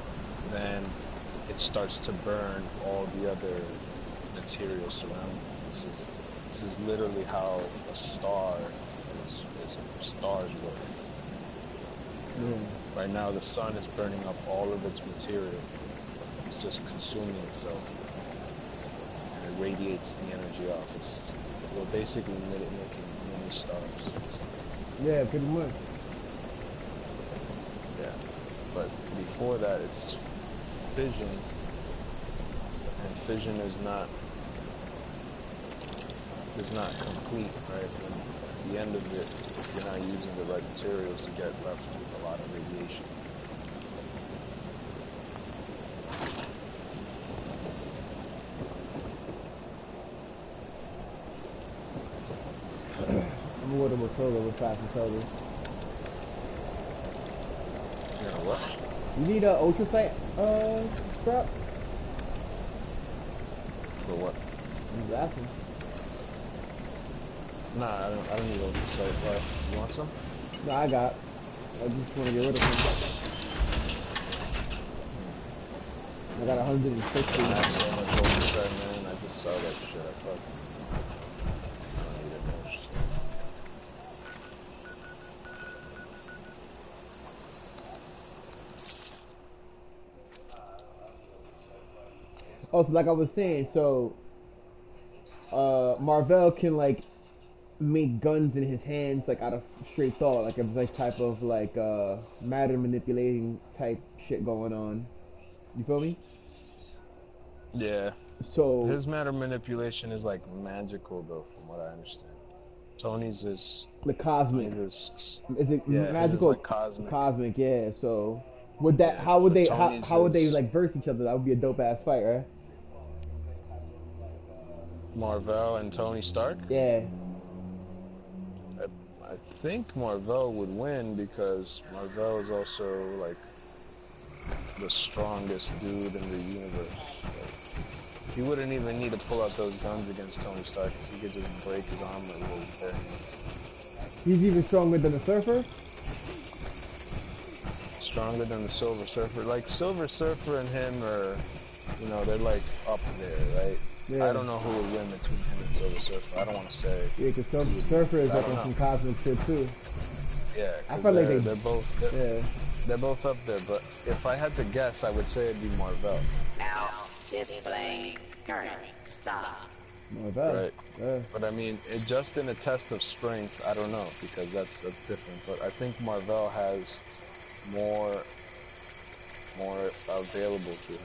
C: then it starts to burn all the other material surrounding it. This is literally how a star stars work.
A: Yeah.
C: Right now the sun is burning up all of its material. It's just consuming itself. And it radiates the energy off. We're basically making mini stars.
A: Yeah, pretty much.
C: Yeah. But before that it's fission. And fission is not complete, right? And at the end of it, if you're not using the right materials, you get left with a lot of radiation.
A: portable solar with fast chargers.
B: You know what?
A: You need a ultrasight strap?
B: For what?
A: I'm just asking.
C: Nah, I don't need oversight. What? You want some?
A: No, I just want to get rid of them. I got 160.
C: I have so much oversight, man. I just saw that shit. I fucking don't need it much.
A: Oh, so like I was saying, so Marvell can like make guns in his hands like out of straight thought, like it was like type of like matter manipulating type shit going on. You feel me?
C: Yeah.
A: So
C: His matter manipulation is like magical, though, from what I understand. Tony's is
A: the cosmic.
C: is
A: Is it
C: yeah,
A: magical?
C: like cosmic.
A: Cosmic, yeah. So would that?
C: Yeah,
A: how would they?
C: Tony's
A: How would they
C: is
A: like verse each other? That would be a dope ass fight, right?
C: Marvell and Tony Stark?
A: Yeah.
C: I think Marvell would win because Marvell is also like the strongest dude in the universe. Like, he wouldn't even need to pull out those guns against Tony Stark because he could just break his armor with his bare hands.
A: He's even stronger than the Surfer.
C: Stronger than the Silver Surfer. Like Silver Surfer and him are, you know, they're like up there, right?
A: Yeah.
C: I don't know who would win between him and Silver Surfer. I don't want to say.
A: Yeah, because Surfer is like on some cosmic shit too.
C: Yeah,
A: I feel like
C: they're both
A: yeah.
C: They're both up there, but if I had to guess, I would say it'd be Marvell.
D: Now, displaying current stop.
A: Marvell.
C: Right.
A: Yeah.
C: But I mean, just in a test of strength, I don't know, because that's different. But I think Marvell has more available to him.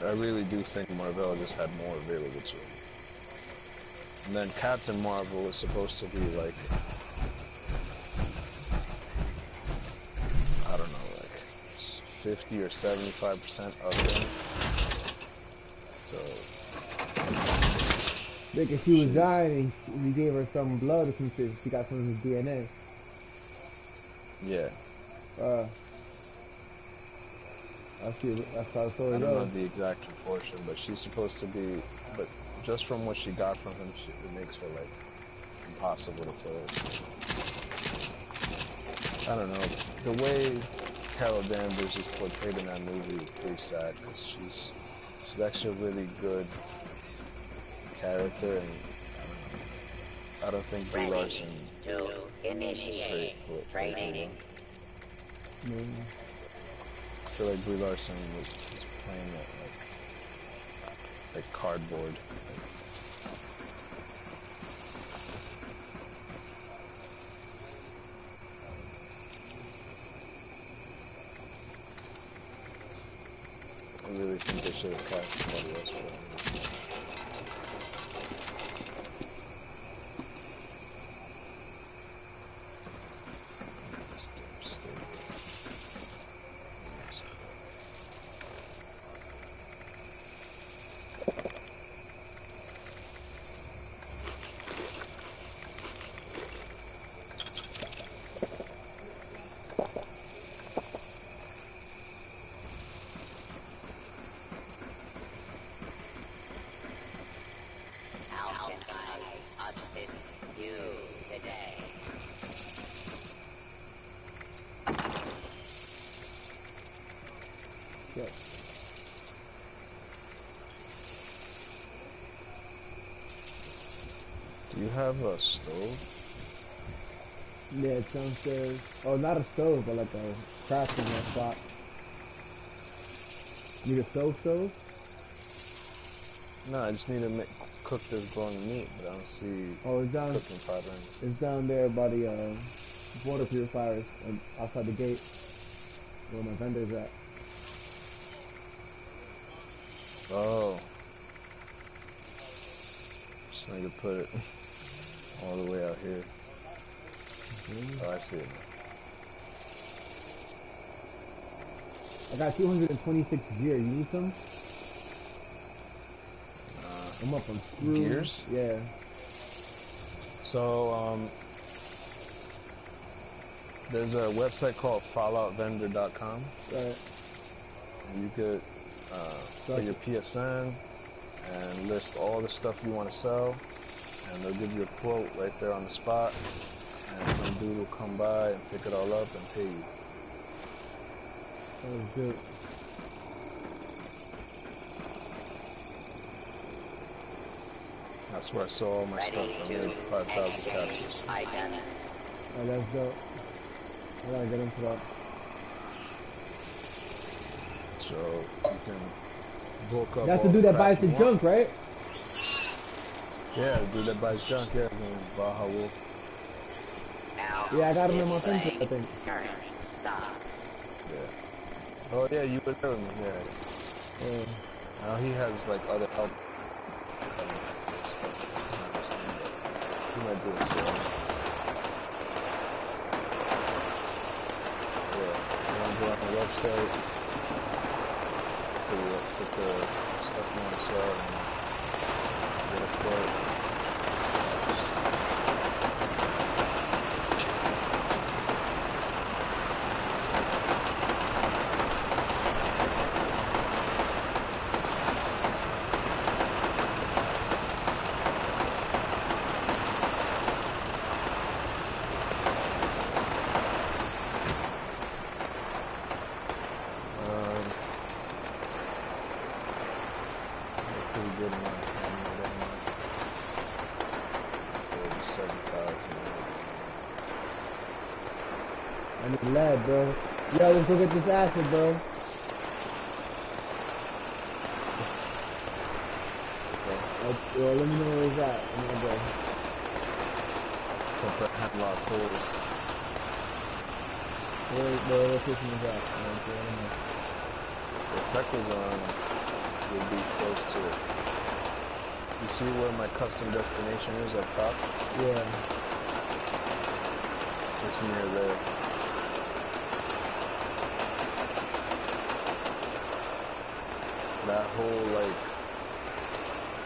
C: I really do think Marvell just had more available to him. And then Captain Marvel is supposed to be like, I don't know, like 50 or 75% of him. So.
A: Because she was dying and he gave her some blood or some shit. She got some of his DNA.
C: Yeah.
A: That's how the story
C: I don't
A: goes.
C: know the exact proportion, but she's supposed to be, but just from what she got from him, it makes her like impossible to kill her. I don't know. The way Carol Danvers is portrayed in that movie is pretty sad because she's actually a really good character, and I don't think Brie Larson
D: to initiate training.
C: I feel like Brie Larson was playing it like cardboard. I really think they should have cast somebody else for that. Do you have a stove?
A: Yeah, it's downstairs. Oh, not a stove, but like a crafting spot. Need a stove?
C: No, I just need to cook this glowing meat, but I don't see cooking pot or anything.
A: It's down there by the water purifiers outside the gate where my vendor's at.
C: Oh. Just need to put it all the way out here. Oh, I see it.
A: I got 226 gear. You need some? I'm up on screws.
C: Gears?
A: Yeah.
C: So, there's a website called falloutvendor.com.
A: Right.
C: You could put your PSN and list all the stuff you want to sell, and they'll give you a quote right there on the spot, and some dude will come by and pick it all up and pay you.
A: That was good.
C: That's where I saw all my stuff. I made 5,000 capsules.
A: Oh, that's dope. I gotta get into that.
C: So you can bulk up.
A: That's
C: all
A: the dude
C: the
A: that
C: crap
A: buys the
C: you want.
A: junk, right?
C: Yeah, the dude that buys junk. Yeah, his name is Baja Wolf.
A: Yeah, I got him in my friend, I think.
C: Yeah. Oh yeah, you were there with me. Yeah.
A: Yeah.
C: Now he has like other help. Stuff. He might do it too. Yeah. You want to go on the website, put the stuff you want to sell, and get a quote. Pretty good amount of time right now. 37,000.
A: I need lead, bro. Yo, let's go get this acid, bro. Well, let me know where it's at. I'm gonna go.
C: So Hemlock Holes.
A: Where location is at?
C: The effective zone will be close to it. You see where my custom destination is up top?
A: Yeah.
C: It's near there. That whole, like,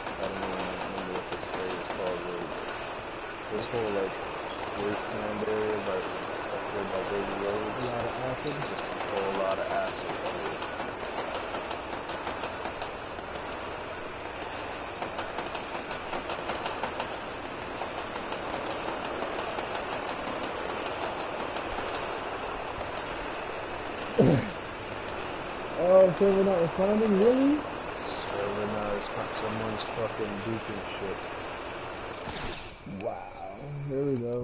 C: I don't remember what this area is called, really. This whole, like, wasteland area up there by Baby Roads.
A: A lot of acid.
C: Just a whole lot of acid everywhere.
A: Oh, so we're not responding, really?
C: Server now is someone's fucking duping shit.
A: Wow. Here we go.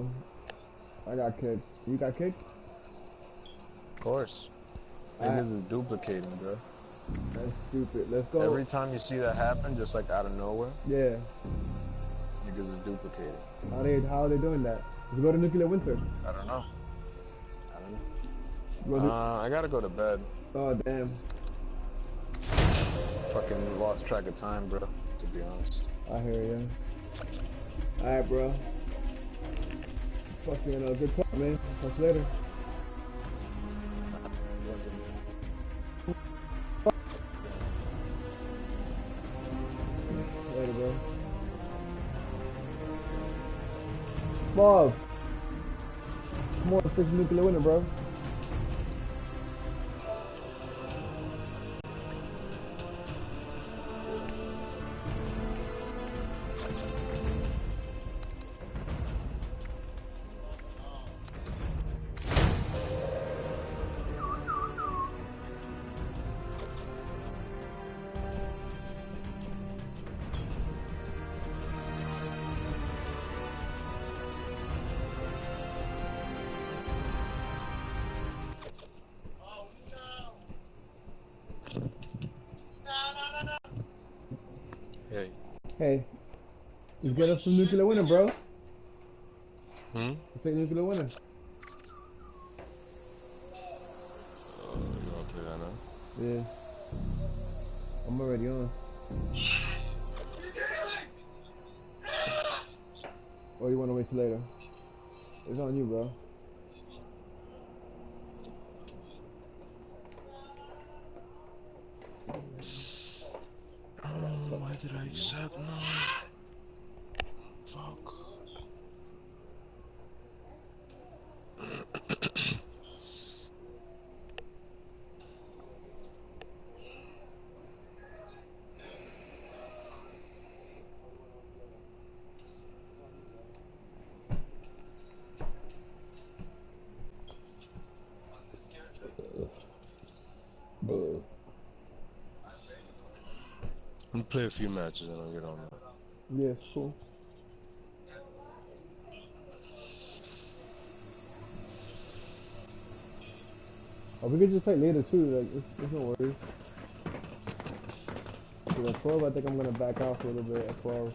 A: I got kicked. You got kicked?
C: Of course. Niggas is duplicating, bro.
A: That's stupid. Let's go.
C: Every time you see that happen, just like out of nowhere,
A: Yeah.
C: niggas is duplicating.
A: How are they doing that? Let's go to Nuclear Winter.
C: I don't know.
A: Go to-
C: I gotta go to bed.
A: Oh, damn.
C: Fucking lost track of time, bro, to be honest.
A: I hear ya. Alright, bro. Fucking good talk, man. Talk to you later. Later, bro. Bob! Come on, let's fix Nuclear Winter, bro.
B: Hey.
A: Hey. Let's get us some Nuclear Winter, bro.
B: Hmm?
A: Let's take Nuclear Winter.
B: You wanna play that now?
A: Yeah. I'm already on. Or you wanna wait till later? It's on you, bro.
B: Oh my did I accept? No. Fuck. I'm gonna play a few matches and I'll get on that.
A: Yeah, it's cool. Oh, we could just play later too. Like, it's no worries. So at 12, I think I'm gonna back out for a little bit. At 12,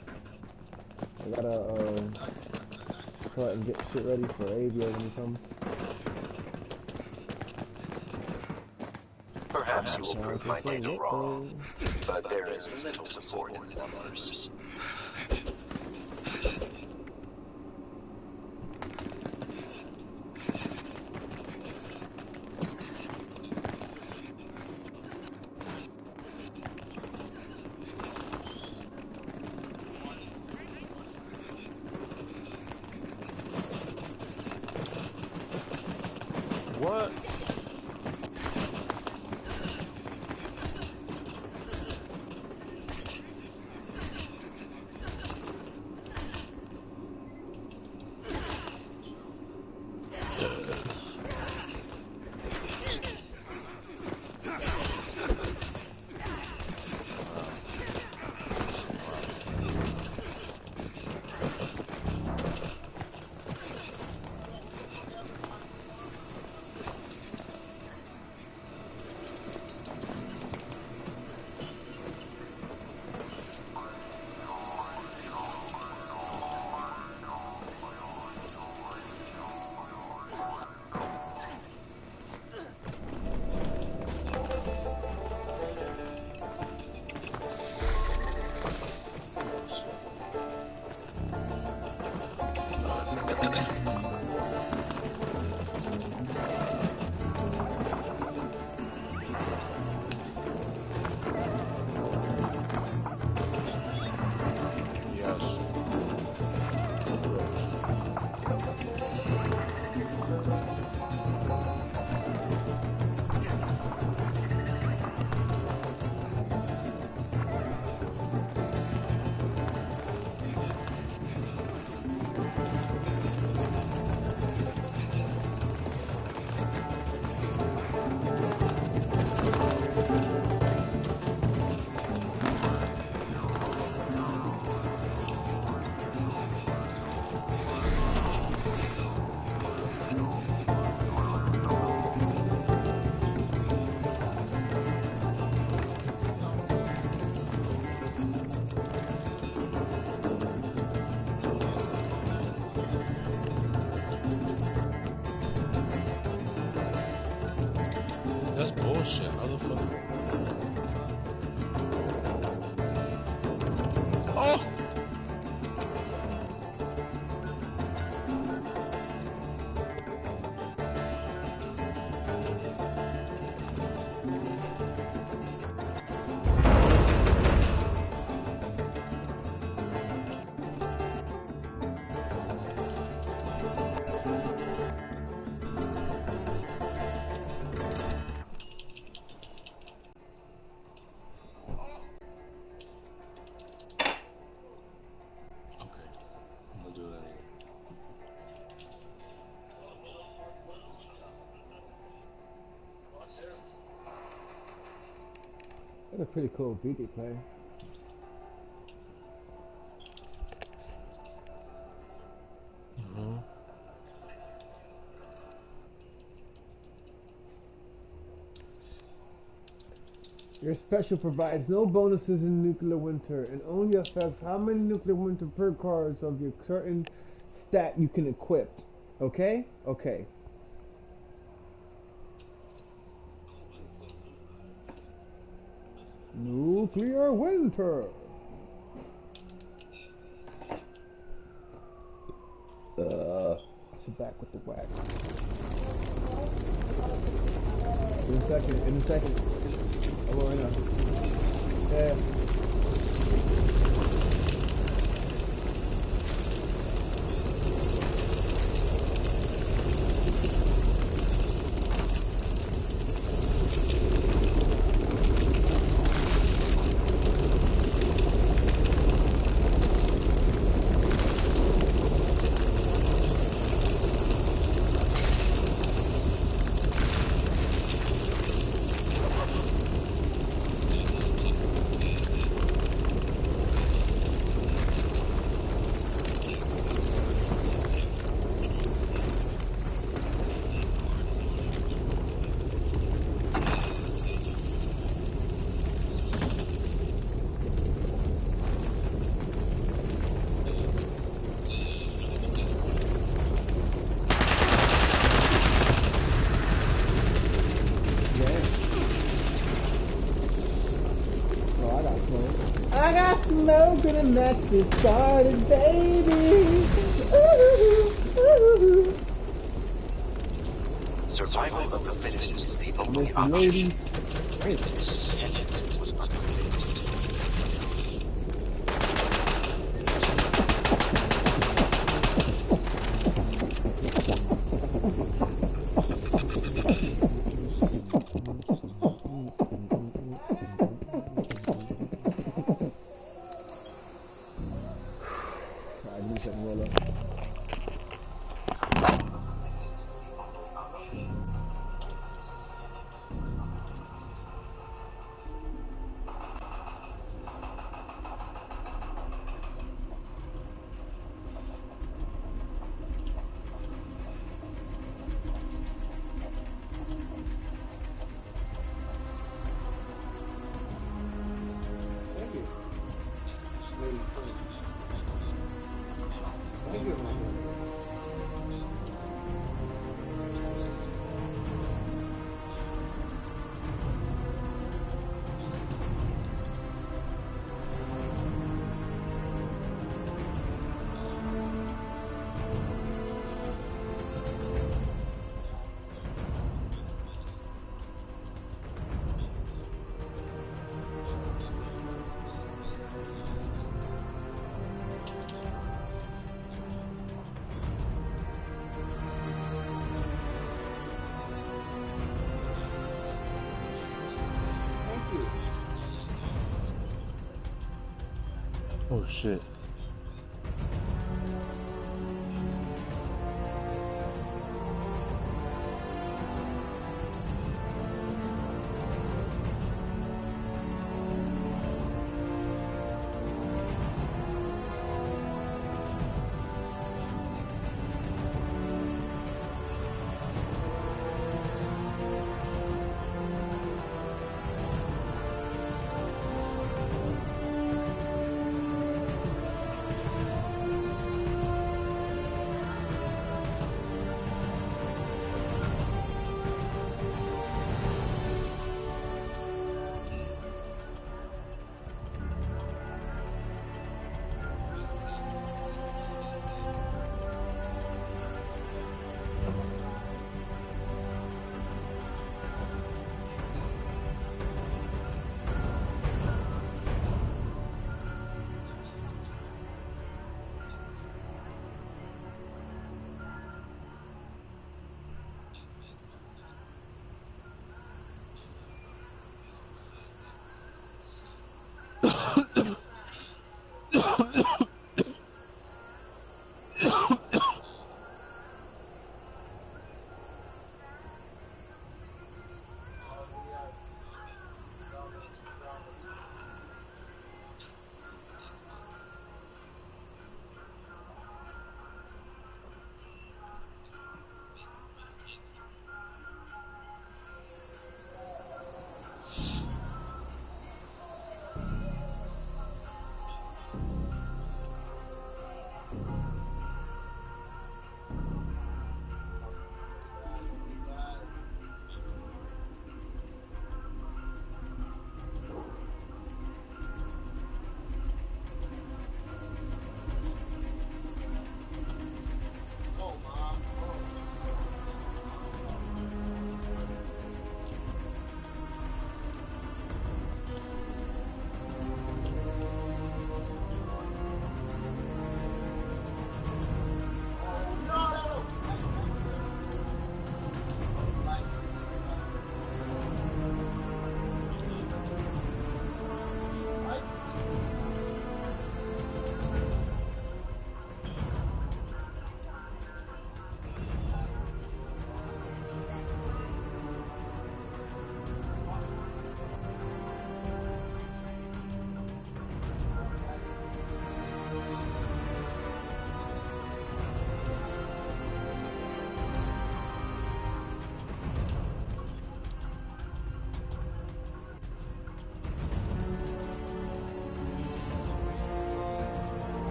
A: I gotta try and get shit ready for Avio when he comes.
E: Perhaps you will prove my data wrong, but there is little support in numbers.
C: What?
B: That's bullshit. How the fuck? Oh!
A: That's a pretty cool beat they play. Your special provides no bonuses in nuclear winter and only affects how many nuclear winter per cards of your certain stat you can equip. Okay? Okay. Nuclear winter. Sit back with the wax. In a second. I will right now. Yeah. I got smoke and a match to start it, baby. Ooh.
E: Survival of the fittest is the only
A: Mr.
E: option.
A: Lady.
E: This end was unconvinced.
C: Oh shit.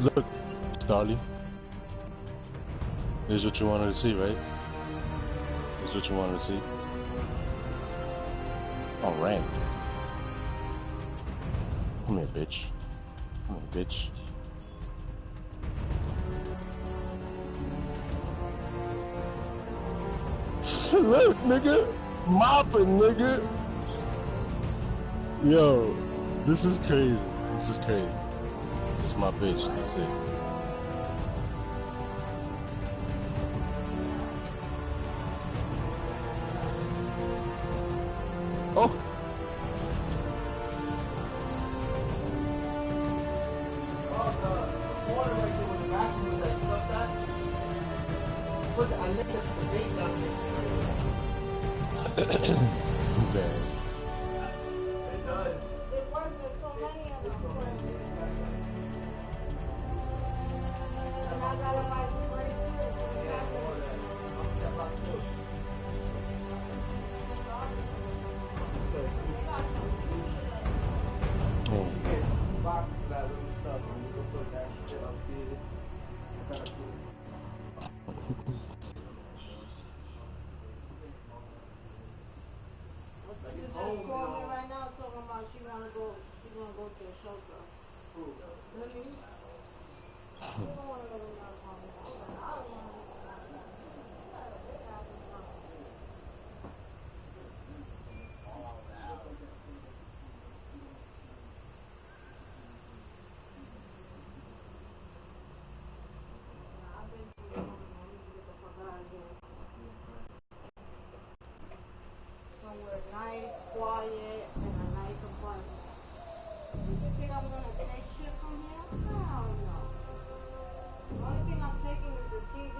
B: Look, Starly. This is what you wanted to see, right? This is what you wanted to see. Oh, ranked. Come here, bitch. Come here, bitch. Look, nigga. Mopping, nigga. Yo, this is crazy. This is crazy. This is my bitch. That's it. Oh. Bad.
F: Somewhere nice, quiet, and a nice apartment. You think I'm gonna take shit from here? Hell no. The only thing I'm taking is the TV,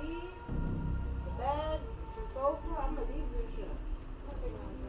F: the bed, the sofa. I'm gonna leave this shit. I'm not taking anything.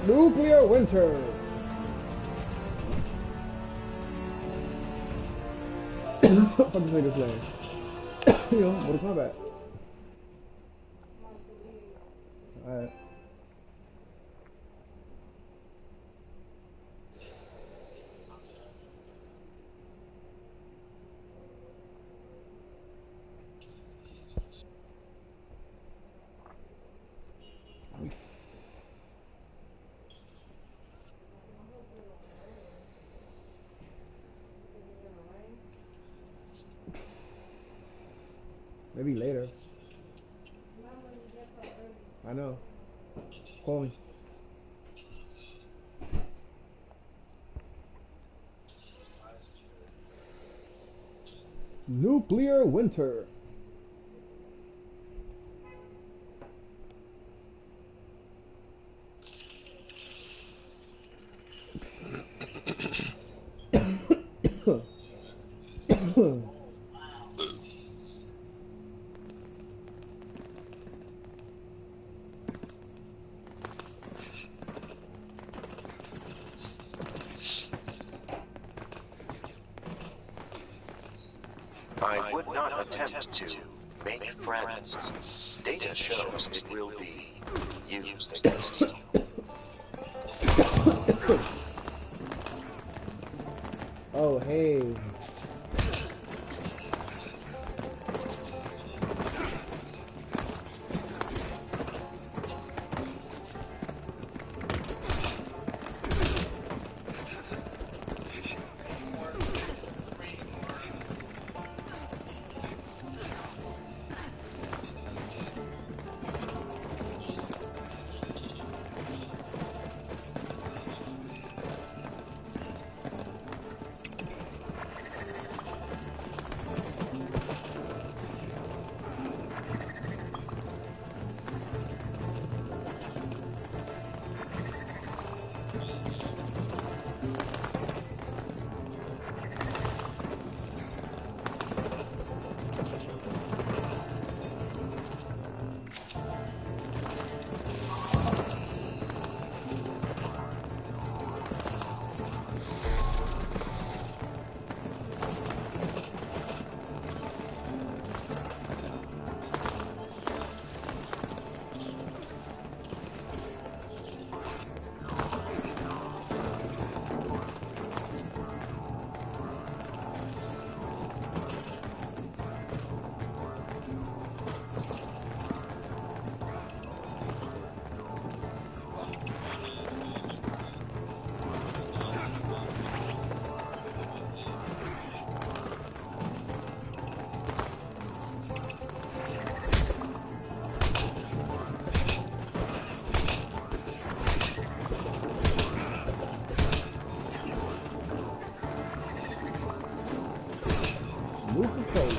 A: Nuclear winter. What the fuck is nigga playing? Yo, Mortal Kombat. Alright. Maybe later. I know. Call me. Nuclear winter.
E: I would not attempt to make friends. Data shows it will be used against you.
A: Oh, hey. Coca-Cola.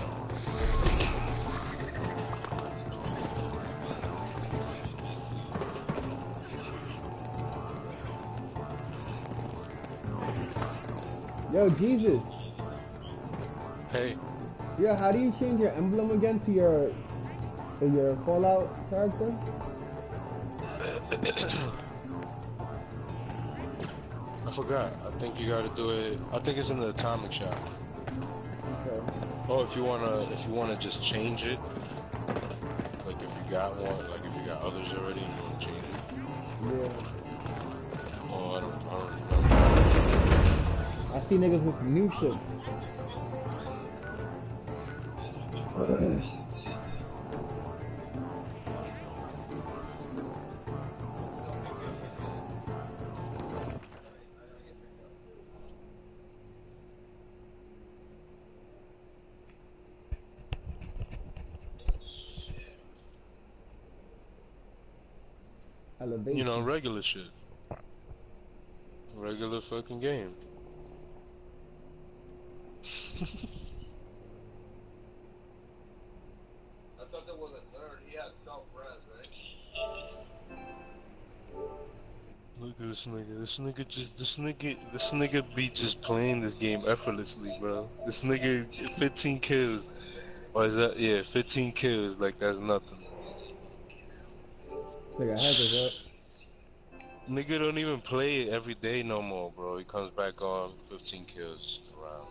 A: Yo, Jesus.
B: Hey.
A: Yeah, how do you change your emblem again to your Fallout character?
B: I forgot. I think you gotta do it. I think it's in the atomic shop.
A: Okay.
B: Oh, if you wanna just change it, like if you got one, like if you got others already, and you wanna change it.
A: Yeah.
B: Oh, I don't remember.
A: I see niggas with some new shits. Elevation.
B: You know, regular shit. Regular fucking game.
G: I thought there was a third. He had self-res, right?
B: Look at this nigga. This nigga be just playing this game effortlessly, bro. This nigga 15 kills. Or is that, yeah, 15 kills like that's nothing.
A: Nigga has us up.
B: Nigga don't even play every day no more, bro. He comes back on 15 kills around.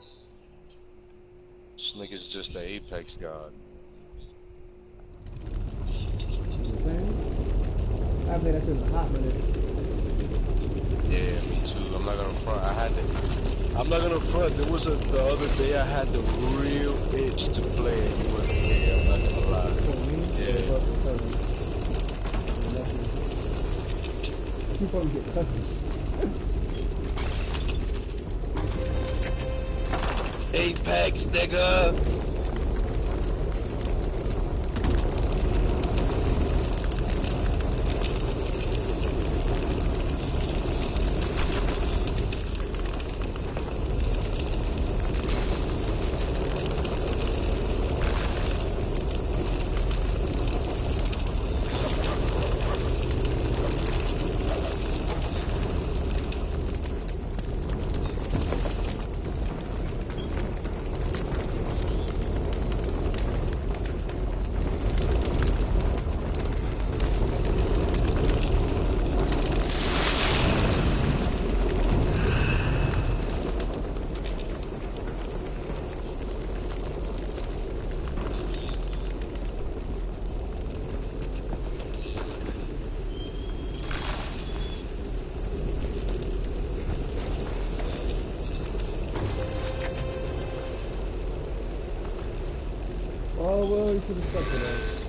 B: This nigga's just the Apex god.
A: You know what I'm saying? I played that shit in a hot minute.
B: Yeah, me too. I'm not gonna front. I'm not gonna front. There was the other day I had the real itch to play and he wasn't here. I'm not gonna lie.
A: For me,
B: Yeah.
A: You probably get customers.
B: Apex, nigga!
A: Oh, well, you should have stuck with that.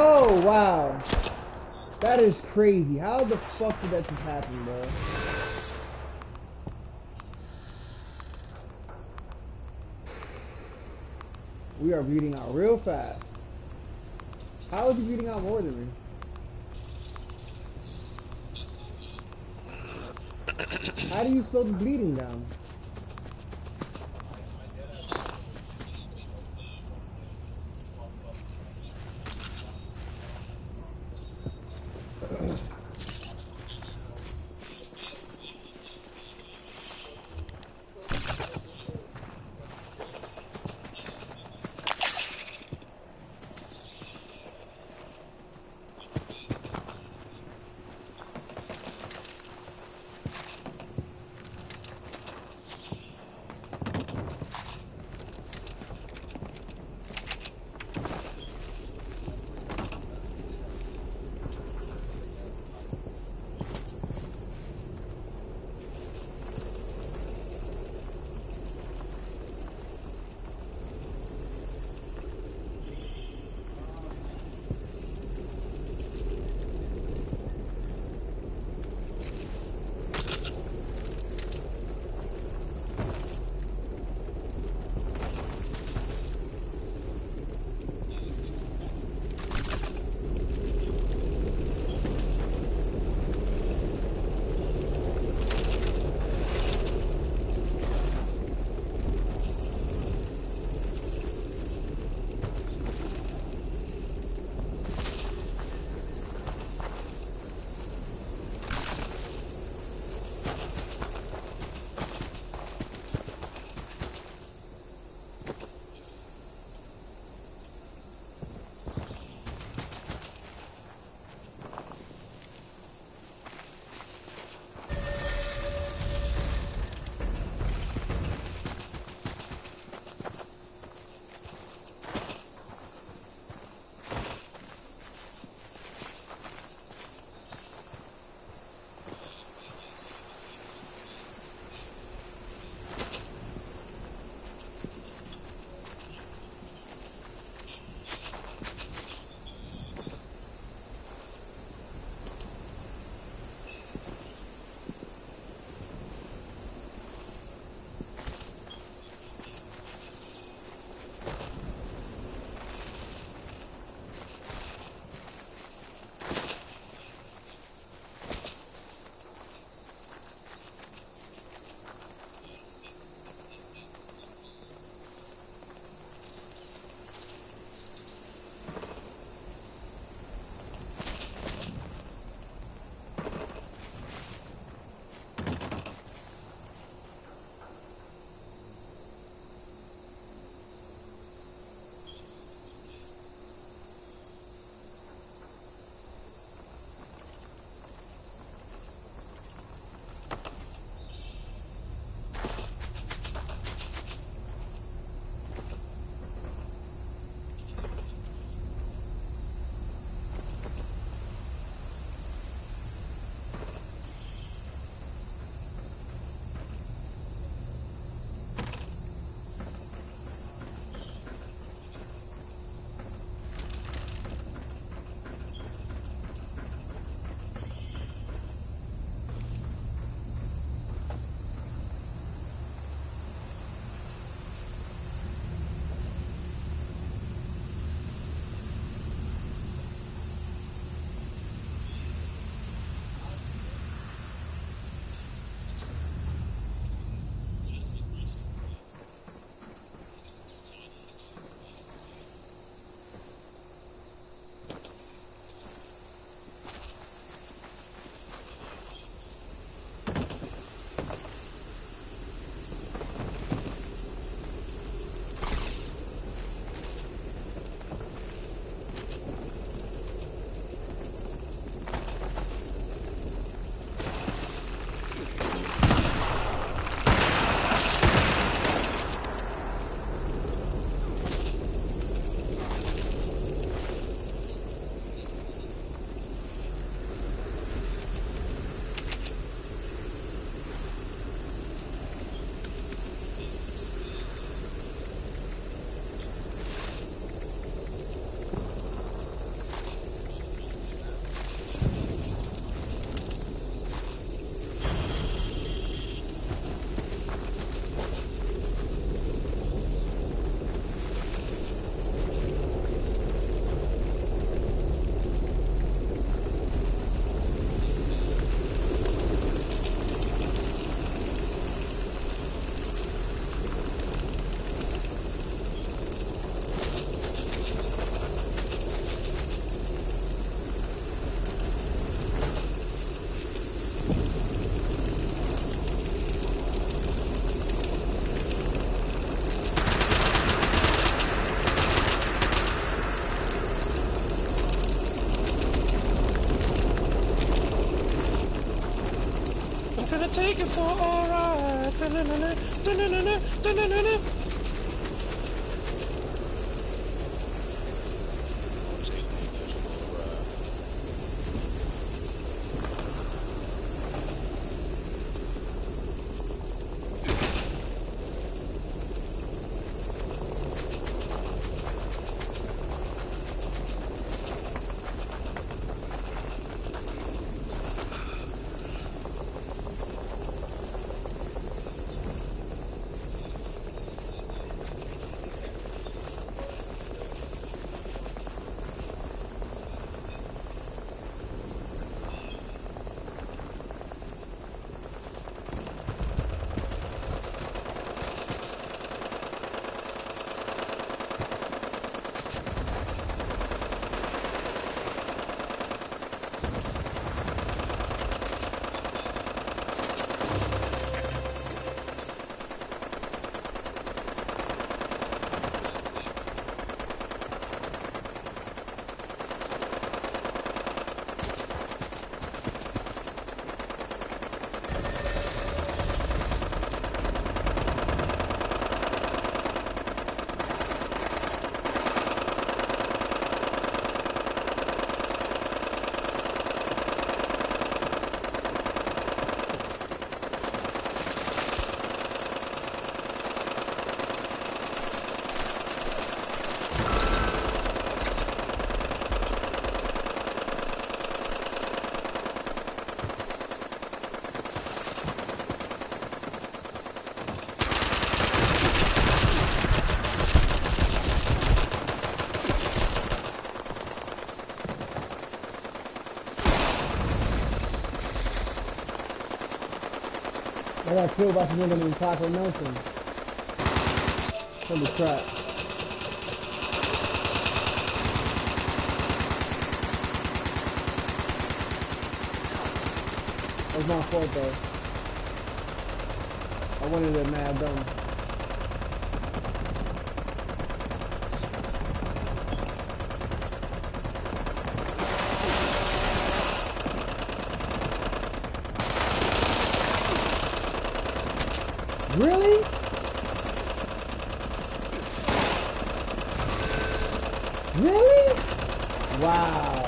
A: Oh, wow. That is crazy. How the fuck did that just happen, bro? We are beating out real fast. How is he beating out more than me? How do you slow the bleeding down?
B: wanna take it for a ride.
A: I got killed by some nigga named Taco Nelson. Holy crap. That was my fault though. I wanted it mad dumb. Really? Really? Wow.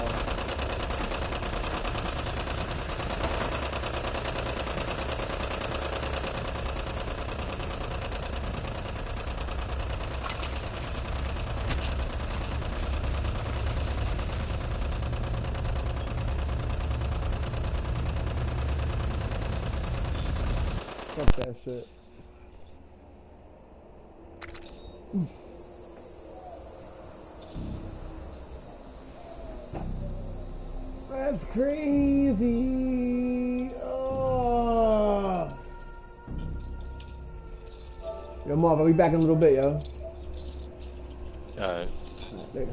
A: Fuck that shit. That's crazy. Oh. Yo, Marv, I'll be back in a little bit, yo.
B: Alright.
A: Later.